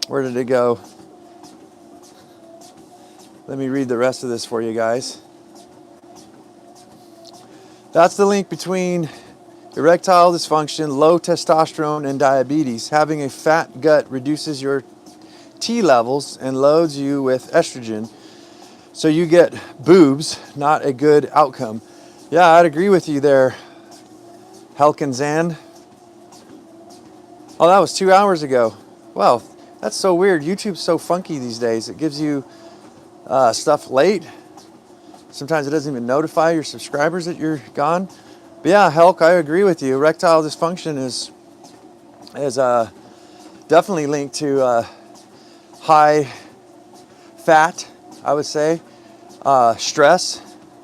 Where did it go? Let me read the rest of this for you guys. That's the link between erectile dysfunction, low testosterone, and diabetes. Having a fat gut reduces your T levels and loads you with estrogen. So you get boobs, not a good outcome. Yeah, I'd agree with you there, Helkenzand. Oh, that was 2 hours ago. Well, that's so weird. YouTube's so funky these days. It gives you stuff late. Sometimes it doesn't even notify your subscribers that you're gone. But yeah, Helk, I agree with you. Erectile dysfunction is definitely linked to high fat, I would say, stress.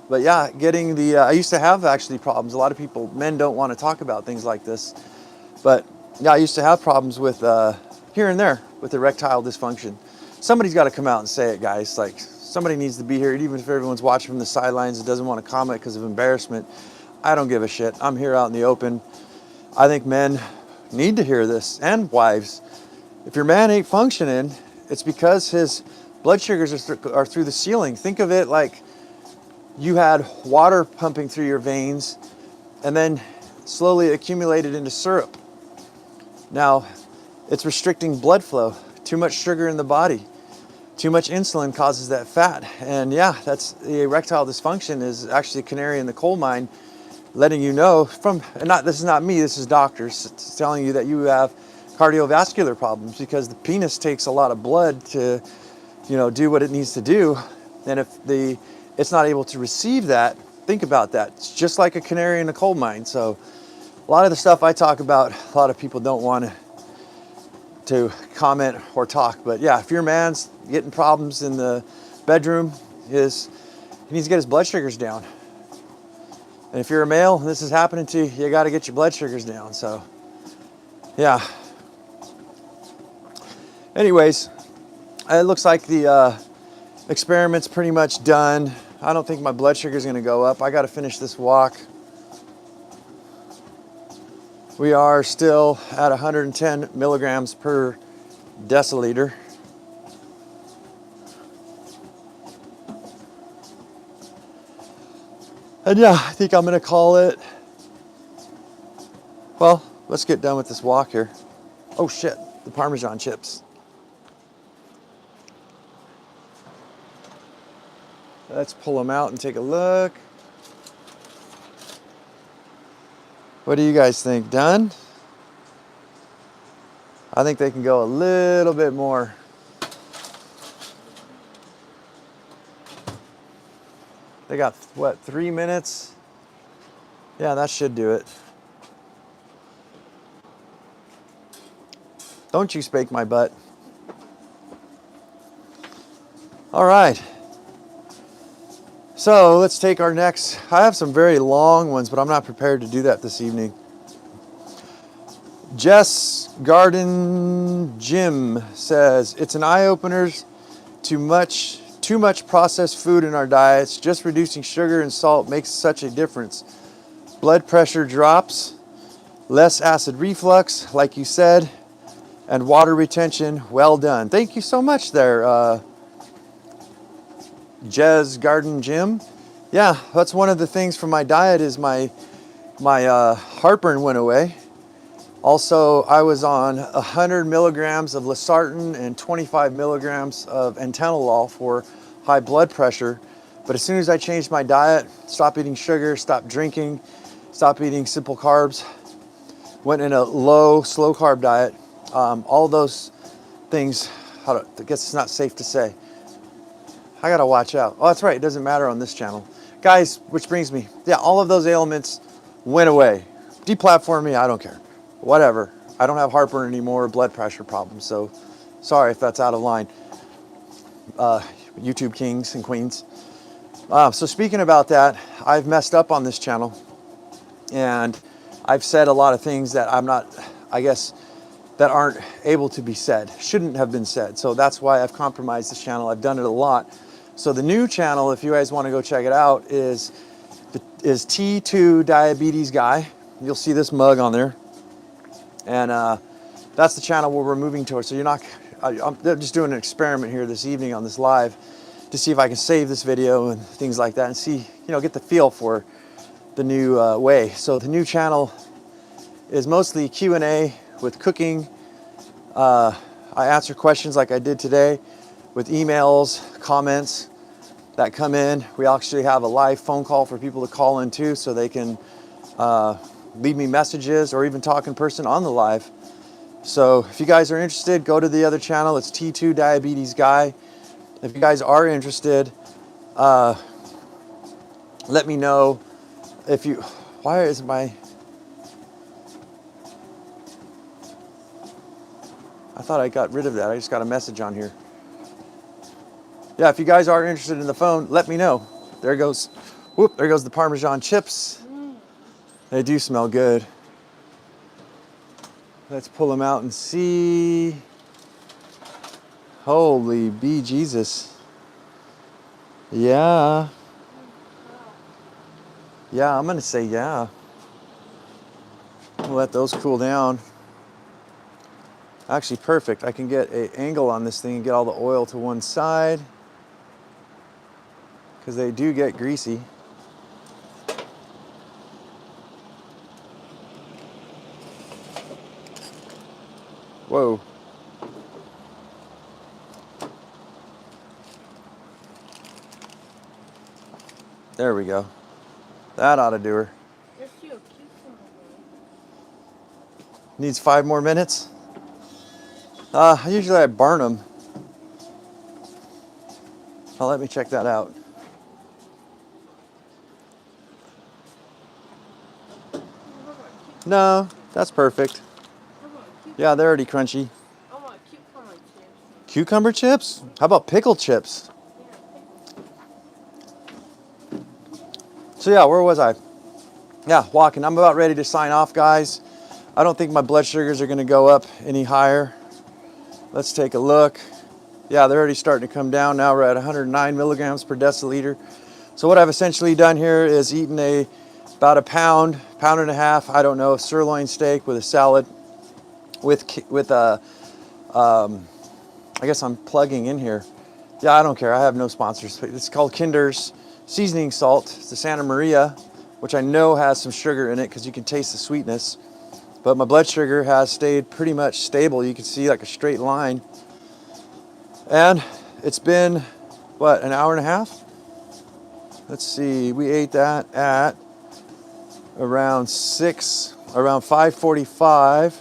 But yeah, getting the, I used to have actually problems. A lot of people, men don't want to talk about things like this. But yeah, I used to have problems with here and there with erectile dysfunction. Somebody's got to come out and say it, guys. Like, somebody needs to be here, even if everyone's watching from the sidelines and doesn't want to comment because of embarrassment. I don't give a shit. I'm here out in the open. I think men need to hear this, and wives. If your man ain't functioning, it's because his blood sugars are through the ceiling. Think of it like you had water pumping through your veins and then slowly accumulated into syrup. Now, it's restricting blood flow. Too much sugar in the body. Too much insulin causes that fat. And yeah, that's the erectile dysfunction is actually a canary in the coal mine, letting you know from, and not, this is not me, this is doctors telling you that you have cardiovascular problems because the penis takes a lot of blood to, do what it needs to do. And if it's not able to receive that, think about that. It's just like a canary in a coal mine. So a lot of the stuff I talk about, a lot of people don't want to comment or talk. But yeah, if your man's getting problems in the bedroom, he needs to get his blood sugars down. And if you're a male and this is happening to you, you got to get your blood sugars down. So yeah. Anyways, it looks like the experiment's pretty much done. I don't think my blood sugar is going to go up. I got to finish this walk. We are still at 110 milligrams per deciliter. And yeah, I think I'm going to call it. Well, let's get done with this walk here. Oh shit, the Parmesan chips. Let's pull them out and take a look. What do you guys think? Done? I think they can go a little bit more. They got, what, 3 minutes? Yeah, that should do it. Don't you spank my butt. All right. So let's take our next. I have some very long ones, but I'm not prepared to do that this evening. Jess Garden Jim says, it's an eye-opener. Too much processed food in our diets. Just reducing sugar and salt makes such a difference. Blood pressure drops, less acid reflux, like you said, and water retention. Well done. Thank you so much there, Jez Garden Jim. Yeah, that's one of the things from my diet is my heartburn went away. Also, I was on 100 milligrams of losartan and 25 milligrams of atenolol for high blood pressure. But as soon as I changed my diet, stopped eating sugar, stopped drinking, stopped eating simple carbs, went in a low, slow carb diet, all those things, I guess it's not safe to say. I gotta watch out. Oh, that's right, it doesn't matter on this channel. Guys, which brings me, yeah, all of those ailments went away. Deplatform me, I don't care. Whatever. I don't have heartburn anymore, blood pressure problems, so sorry if that's out of line. YouTube kings and queens. So speaking about that, I've messed up on this channel, and I've said a lot of things that I'm not, I guess, that aren't able to be said, shouldn't have been said. So that's why I've compromised this channel. I've done it a lot. So the new channel, if you guys want to go check it out, is T2 Diabetes Guy. You'll see this mug on there. And that's the channel where we're moving towards. So I'm just doing an experiment here this evening on this live to see if I can save this video and things like that and see, get the feel for the new way. So the new channel is mostly Q&A with cooking. I answer questions like I did today with emails, comments that come in. We actually have a live phone call for people to call in too, so they can leave me messages or even talk in person on the live. So if you guys are interested, go to the other channel. It's T2 Diabetes Guy. If you guys are interested, let me know. Why is my... I thought I got rid of that. I just got a message on here. Yeah, if you guys are interested in the phone, let me know. There goes, there goes the Parmesan chips. They do smell good. Let's pull them out and see. Holy bee Jesus. Yeah. Yeah, I'm gonna say yeah. We'll let those cool down. Actually perfect. I can get an angle on this thing and get all the oil to one side, because they do get greasy. Whoa. There we go. That ought to do her. It's your cucumber. Needs 5 more minutes. Usually I burn them. Oh, let me check that out. How about No, that's perfect. how about Yeah, they're already crunchy. I want cucumber chips. Cucumber chips? How about pickle chips? Yeah, So yeah, where was I? Yeah, walking. I'm about ready to sign off, guys. I don't think my blood sugars are gonna go up any higher. Let's take a look. Yeah, they're already starting to come down. Now we're at 109 milligrams per deciliter. So what I've essentially done here is eaten about a pound and a half, I don't know, sirloin steak with a salad with a, I guess I'm plugging in here. Yeah, I don't care. I have no sponsors. It's called Kinder's seasoning salt. It's the Santa Maria, which I know has some sugar in it because you can taste the sweetness. But my blood sugar has stayed pretty much stable. You can see like a straight line. And it's been, what, an hour and a half? Let's see, we ate that at around 5:45,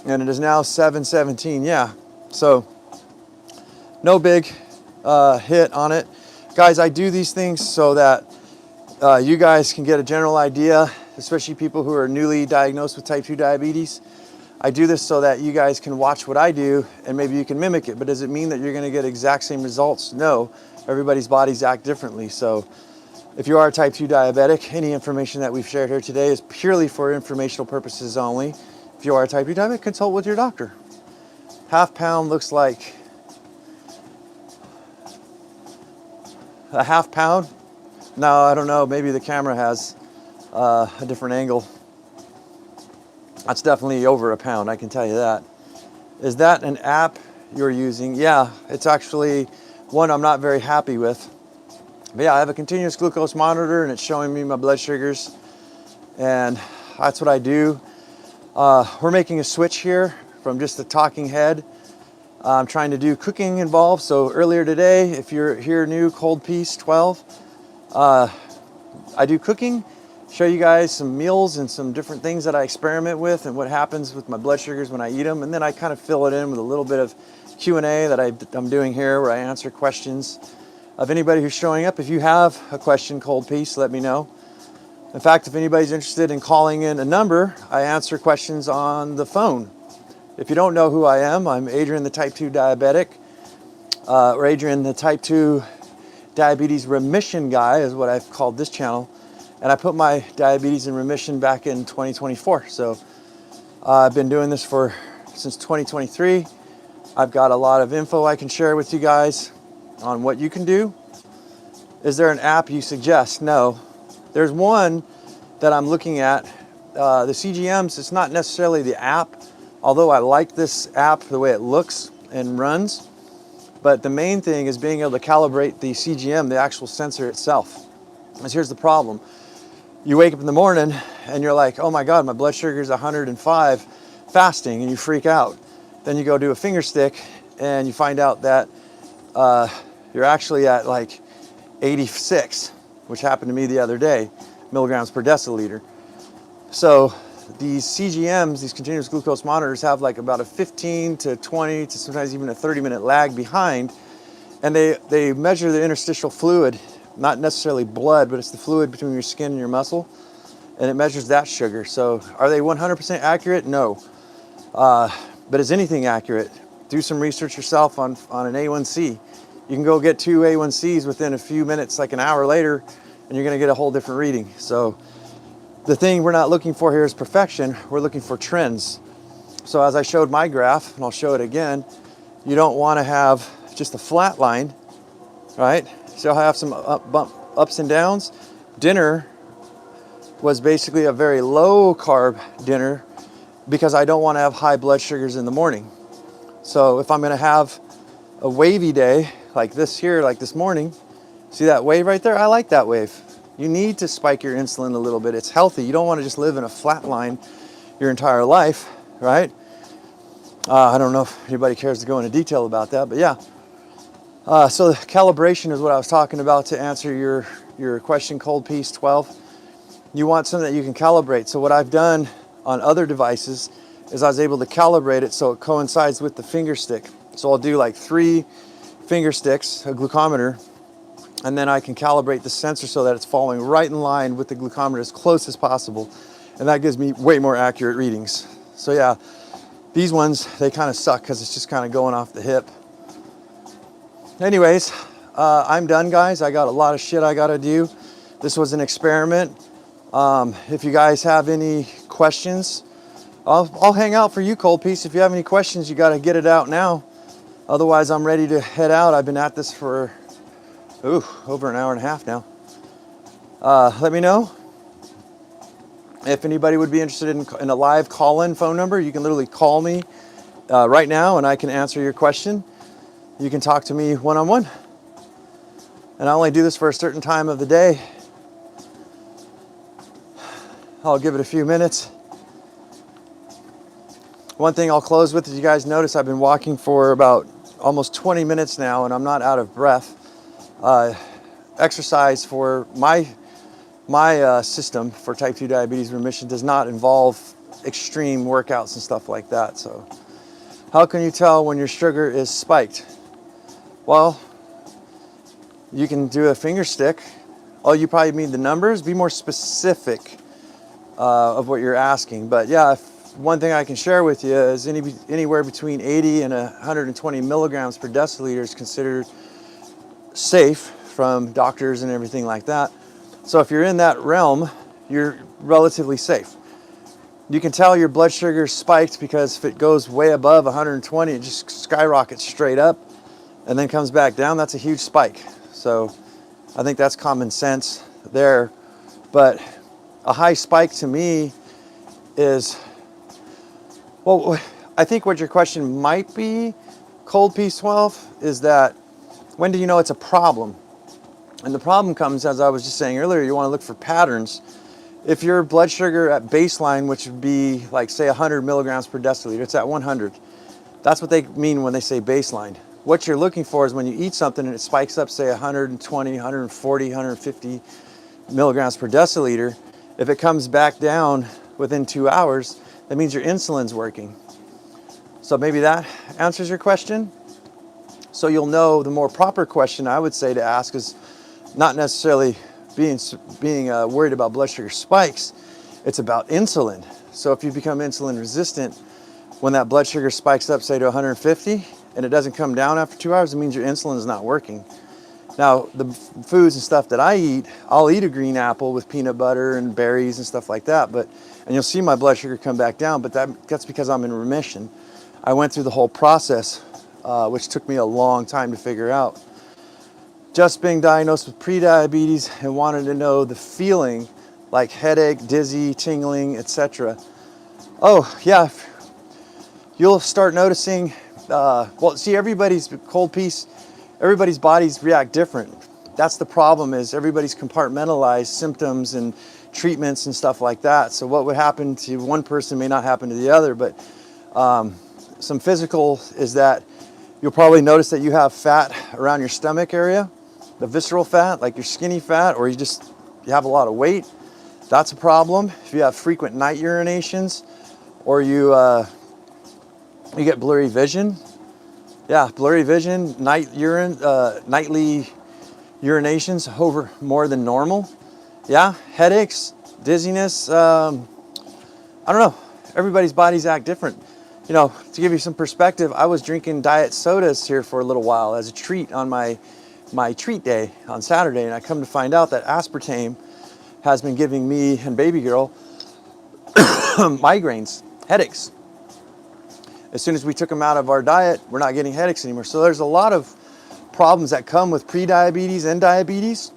and it is now 7:17. Yeah, so no big hit on it. Guys, I do these things so that you guys can get a general idea, especially people who are newly diagnosed with type 2 diabetes. I do this so that you guys can watch what I do and maybe you can mimic it. But does it mean that you're going to get exact same results? No. Everybody's bodies act differently. So if you are a type 2 diabetic, any information that we've shared here today is purely for informational purposes only. If you are a type 2 diabetic, consult with your doctor. Half pound looks like a half pound. No, I don't know. Maybe the camera has a different angle. That's definitely over a pound, I can tell you that. Is that an app you're using? Yeah, it's actually one I'm not very happy with. But yeah, I have a continuous glucose monitor and it's showing me my blood sugars. And that's what I do. We're making a switch here from just a talking head. I'm trying to do cooking involved. So earlier today, if you're here new, Cold Piece 12, I do cooking, show you guys some meals and some different things that I experiment with and what happens with my blood sugars when I eat them. And then I kind of fill it in with a little bit of Q&A that I'm doing here where I answer questions of anybody who's showing up. If you have a question, Cold Piece, let me know. In fact, if anybody's interested in calling in a number, I answer questions on the phone. If you don't know who I am, I'm Adrian the type 2 diabetic, or Adrian the type 2 diabetes remission guy is what I've called this channel. And I put my diabetes in remission back in 2024. So I've been doing this since 2023. I've got a lot of info I can share with you guys on what you can do. Is there an app you suggest? No. There's one that I'm looking at. The CGMs, it's not necessarily the app, although I like this app, the way it looks and runs. But the main thing is being able to calibrate the CGM, the actual sensor itself. Because here's the problem. You wake up in the morning and you're like, oh my God, my blood sugar is 105 fasting, and you freak out. Then you go do a finger stick and you find out that you're actually at like 86, which happened to me the other day, milligrams per deciliter. So these CGMs, these continuous glucose monitors, have like about a 15 to 20 to sometimes even a 30-minute lag behind. And they measure the interstitial fluid, not necessarily blood, but it's the fluid between your skin and your muscle. And it measures that sugar. So are they 100% accurate? No. But is anything accurate? Do some research yourself on an A1C. You can go get 2 A1Cs within a few minutes, like an hour later, and you're gonna get a whole different reading. So the thing we're not looking for here is perfection. We're looking for trends. So as I showed my graph, and I'll show it again, you don't wanna have just a flat line, right? So I have some ups and downs. Dinner was basically a very low carb dinner because I don't wanna have high blood sugars in the morning. So if I'm gonna have a wavy day, like this here, like this morning, see that wave right there? I like that wave. You need to spike your insulin a little bit. It's healthy. You don't want to just live in a flat line your entire life, right? I don't know if anybody cares to go into detail about that, but yeah. So the calibration is what I was talking about to answer your question, Cold Piece 12. You want something that you can calibrate. So what I've done on other devices is I was able to calibrate it so it coincides with the finger stick. So I'll do like 3 finger sticks, a glucometer, and then I can calibrate the sensor so that it's falling right in line with the glucometer as close as possible. And that gives me way more accurate readings. So yeah, these ones, they kind of suck because it's just kind of going off the hip. Anyways, I'm done, guys. I got a lot of shit I got to do. This was an experiment. If you guys have any questions, I'll hang out for you, Cold Piece. If you have any questions, you got to get it out now. Otherwise, I'm ready to head out. I've been at this for over an hour and a half now. Let me know if anybody would be interested in a live call-in phone number. You can literally call me right now and I can answer your question. You can talk to me one-on-one. And I only do this for a certain time of the day. I'll give it a few minutes. One thing I'll close with is, you guys notice I've been walking for about almost 20 minutes now and I'm not out of breath. Exercise for my system for type 2 diabetes remission does not involve extreme workouts and stuff like that. So how can you tell when your sugar is spiked? Well, you can do a finger stick. Oh, you probably mean the numbers. Be more specific of what you're asking. But yeah, one thing I can share with you is anywhere between 80 and 120 milligrams per deciliter is considered safe from doctors and everything like that. So if you're in that realm, you're relatively safe. You can tell your blood sugar spiked because if it goes way above 120, it just skyrockets straight up and then comes back down. That's a huge spike. So I think that's common sense there. But a high spike to me is, well, I think what your question might be, Cold Piece 12, is that when do you know it's a problem? And the problem comes, as I was just saying earlier, you want to look for patterns. If your blood sugar at baseline, which would be like, say, 100 milligrams per deciliter, it's at 100. That's what they mean when they say baseline. What you're looking for is when you eat something and it spikes up, say, 120, 140, 150 milligrams per deciliter. If it comes back down within 2 hours, that means your insulin's working. So maybe that answers your question. So you'll know the more proper question I would say to ask is not necessarily being worried about blood sugar spikes. It's about insulin. So if you become insulin resistant, when that blood sugar spikes up, say, to 150, and it doesn't come down after 2 hours, it means your insulin is not working. Now, the foods and stuff that I eat, I'll eat a green apple with peanut butter and berries and stuff like that, and you'll see my blood sugar come back down, but that's because I'm in remission. I went through the whole process, which took me a long time to figure out. Just being diagnosed with prediabetes and wanted to know the feeling, like headache, dizzy, tingling, etc. Oh, yeah, you'll start noticing, well, see, everybody's Cold Piece, everybody's bodies react different. That's the problem, is everybody's compartmentalized symptoms and treatments and stuff like that. So what would happen to one person may not happen to the other, but some physical is that you'll probably notice that you have fat around your stomach area, the visceral fat, like your skinny fat, or you have a lot of weight. That's a problem. If you have frequent night urinations, or you get blurry vision. Yeah, blurry vision, nightly urinations over more than normal. Yeah, headaches, dizziness. I don't know. Everybody's bodies act different. You know, to give you some perspective, I was drinking diet sodas here for a little while as a treat on my treat day on Saturday, and I come to find out that aspartame has been giving me and baby girl migraines, headaches. As soon as we took them out of our diet, we're not getting headaches anymore. So there's a lot of problems that come with prediabetes and diabetes.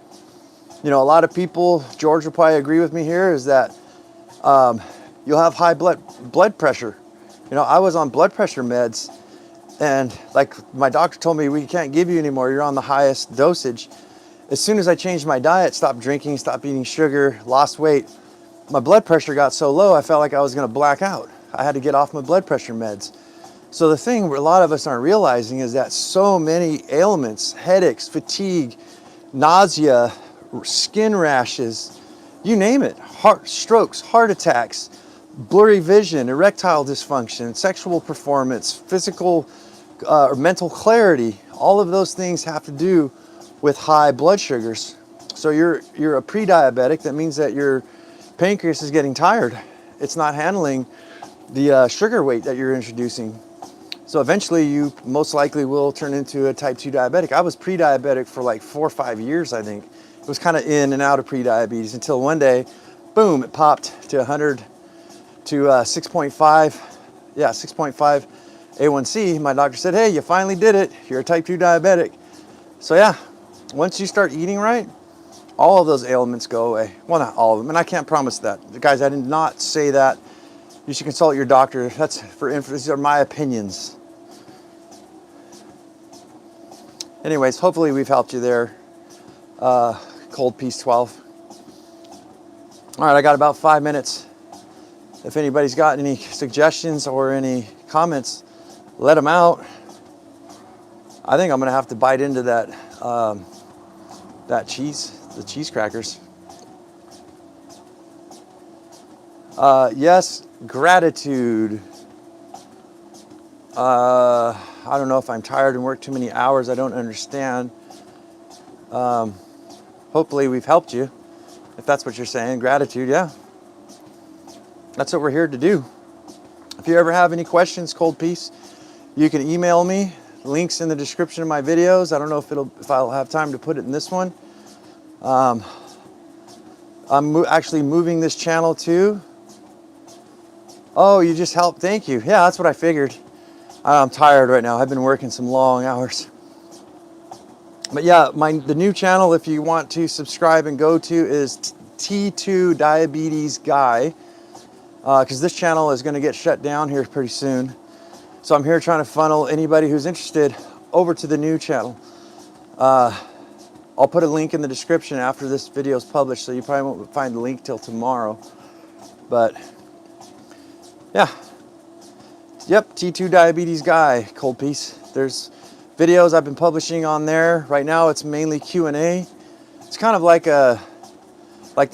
You know, a lot of people, George will probably agree with me here, is that you'll have high blood pressure. You know, I was on blood pressure meds, and like my doctor told me, we can't give you anymore, you're on the highest dosage. As soon as I changed my diet, stopped drinking, stopped eating sugar, lost weight, my blood pressure got so low, I felt like I was gonna black out. I had to get off my blood pressure meds. So the thing a lot of us aren't realizing is that so many ailments, headaches, fatigue, nausea, skin rashes, you name it, strokes, heart attacks, blurry vision, erectile dysfunction, sexual performance, physical or mental clarity. All of those things have to do with high blood sugars. So you're a pre-diabetic. That means that your pancreas is getting tired. It's not handling the sugar weight that you're introducing. So eventually you most likely will turn into a type 2 diabetic. I was pre-diabetic for like 4 or 5 years, I think. It was kind of in and out of pre-diabetes until one day, boom, it popped to 100 to 6.5. Yeah, 6.5 A1C. My doctor said, hey, you finally did it. You're a type 2 diabetic. So yeah, once you start eating right, all of those ailments go away. Well, not all of them, and I can't promise that. Guys, I did not say that. You should consult your doctor. That's these are my opinions. Anyways, hopefully we've helped you there. Cold Peace 12. All right, I got about 5 minutes. If anybody's got any suggestions or any comments, let them out. I think I'm gonna have to bite into that that cheese, the cheese crackers. Yes, gratitude. I don't know if I'm tired and work too many hours. I don't understand. Hopefully we've helped you. If that's what you're saying, gratitude, yeah. That's what we're here to do. If you ever have any questions, Cold Peace, you can email me. Links in the description of my videos. I don't know if I'll have time to put it in this one. I'm actually moving this channel too. Oh, you just helped. Thank you. Yeah, that's what I figured. I'm tired right now. I've been working some long hours. But yeah, the new channel, if you want to subscribe and go to, is T2 Diabetes Guy. Because this channel is going to get shut down here pretty soon. So I'm here trying to funnel anybody who's interested over to the new channel. I'll put a link in the description after this video is published, so you probably won't find the link till tomorrow. But yeah, yep, T2 Diabetes Guy, Cold Peace. There's videos I've been publishing on there. Right now it's mainly Q&A. It's kind of like the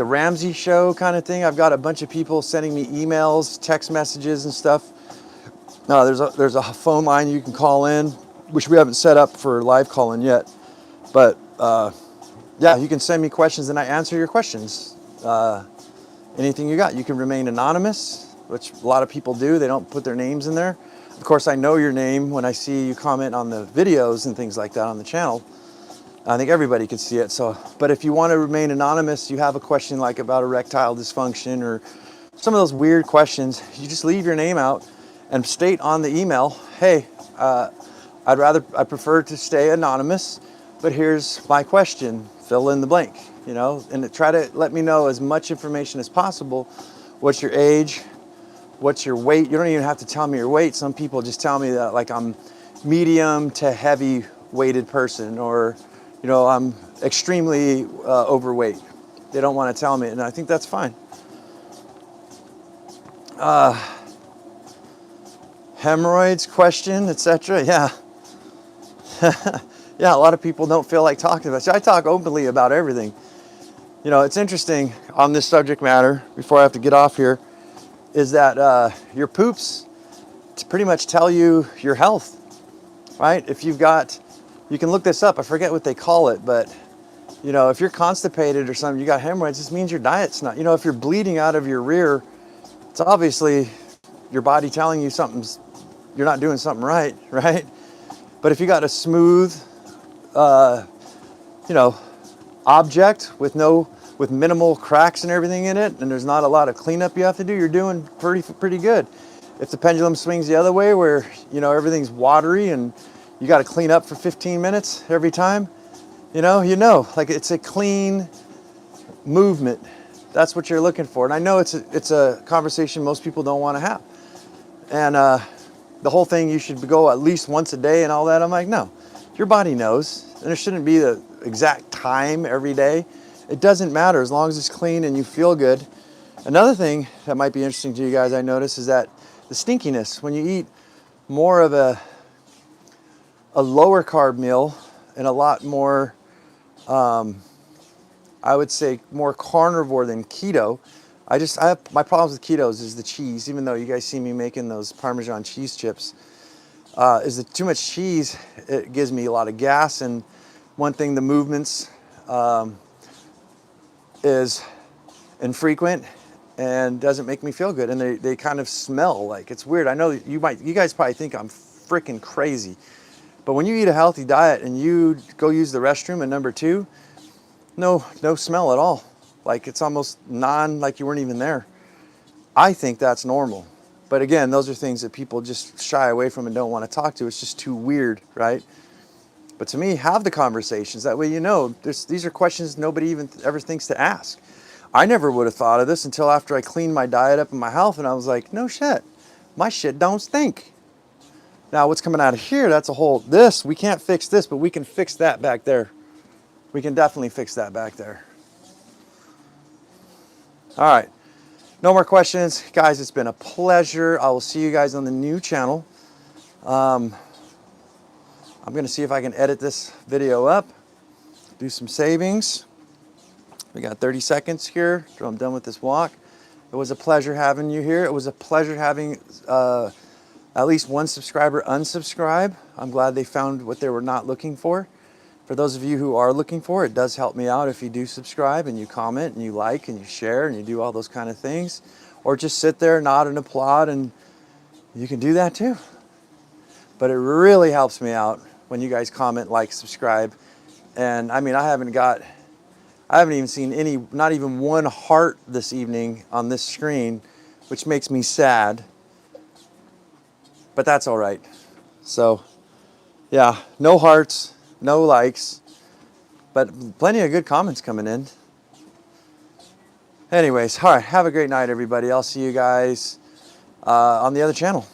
Ramsey Show kind of thing. I've got a bunch of people sending me emails, text messages and stuff. There's a phone line you can call in, which we haven't set up for live calling yet. But yeah, you can send me questions and I answer your questions. Anything you got. You can remain anonymous, which a lot of people do. They don't put their names in there. Of course, I know your name when I see you comment on the videos and things like that on the channel. I think everybody could see it. So, but if you want to remain anonymous, you have a question like about erectile dysfunction or some of those weird questions, you just leave your name out and state on the email, hey, I prefer to stay anonymous, but here's my question, fill in the blank, you know, and try to let me know as much information as possible. What's your age? What's your weight? You don't even have to tell me your weight. Some people just tell me that like I'm medium to heavy weighted person, or, you know, I'm extremely overweight. They don't want to tell me, and I think that's fine. Hemorrhoids question, etc. Yeah. Yeah, a lot of people don't feel like talking about it. I talk openly about everything. You know, it's interesting on this subject matter, before I have to get off here, is that your poops pretty much tell you your health, right? If you've got, you can look this up, I forget what they call it, but you know, if you're constipated or something, you got hemorrhoids, this means your diet's not, you know, if you're bleeding out of your rear, it's obviously your body telling you you're not doing something right, right? But if you got a smooth, you know, object with minimal cracks and everything in it, and there's not a lot of cleanup you have to do, you're doing pretty good. If the pendulum swings the other way, where, you know, everything's watery and you got to clean up for 15 minutes every time, you know, like it's a clean movement. That's what you're looking for. And I know it's a conversation most people don't want to have. And the whole thing, you should go at least once a day and all that. I'm like, no, your body knows. And there shouldn't be the exact time every day. It doesn't matter as long as it's clean and you feel good. Another thing that might be interesting to you guys, I notice, is that the stinkiness. When you eat more of a lower carb meal and a lot more, I would say more carnivore than keto. I have my problems with ketos is the cheese. Even though you guys see me making those Parmesan cheese chips, is that too much cheese? It gives me a lot of gas. And one thing, the movements is infrequent and doesn't make me feel good. And they kind of smell like, it's weird. I know you guys probably think I'm freaking crazy, but when you eat a healthy diet and you go use the restroom at number 2, no smell at all. Like it's almost like you weren't even there. I think that's normal. But again, those are things that people just shy away from and don't want to talk to. It's just too weird, right? But to me, have the conversations. That way you know, these are questions nobody even ever thinks to ask. I never would have thought of this until after I cleaned my diet up and my health, and I was like, no shit, my shit don't stink. Now what's coming out of here, that's a whole, we can't fix this, but we can fix that back there. We can definitely fix that back there. All right, no more questions. Guys, it's been a pleasure. I will see you guys on the new channel. I'm gonna see if I can edit this video up, do some savings. We got 30 seconds here till I'm done with this walk. It was a pleasure having you here. It was a pleasure having at least one subscriber unsubscribe. I'm glad they found what they were not looking for. For those of you who are looking for it, does help me out if you do subscribe and you comment and you like and you share and you do all those kind of things. Or just sit there, nod and applaud, and you can do that too. But it really helps me out when you guys comment, like, subscribe. And I mean, I haven't even seen not even one heart this evening on this screen, which makes me sad. But that's all right. So yeah, no hearts, no likes, but plenty of good comments coming in. Anyways, all right, have a great night, everybody. I'll see you guys on the other channel.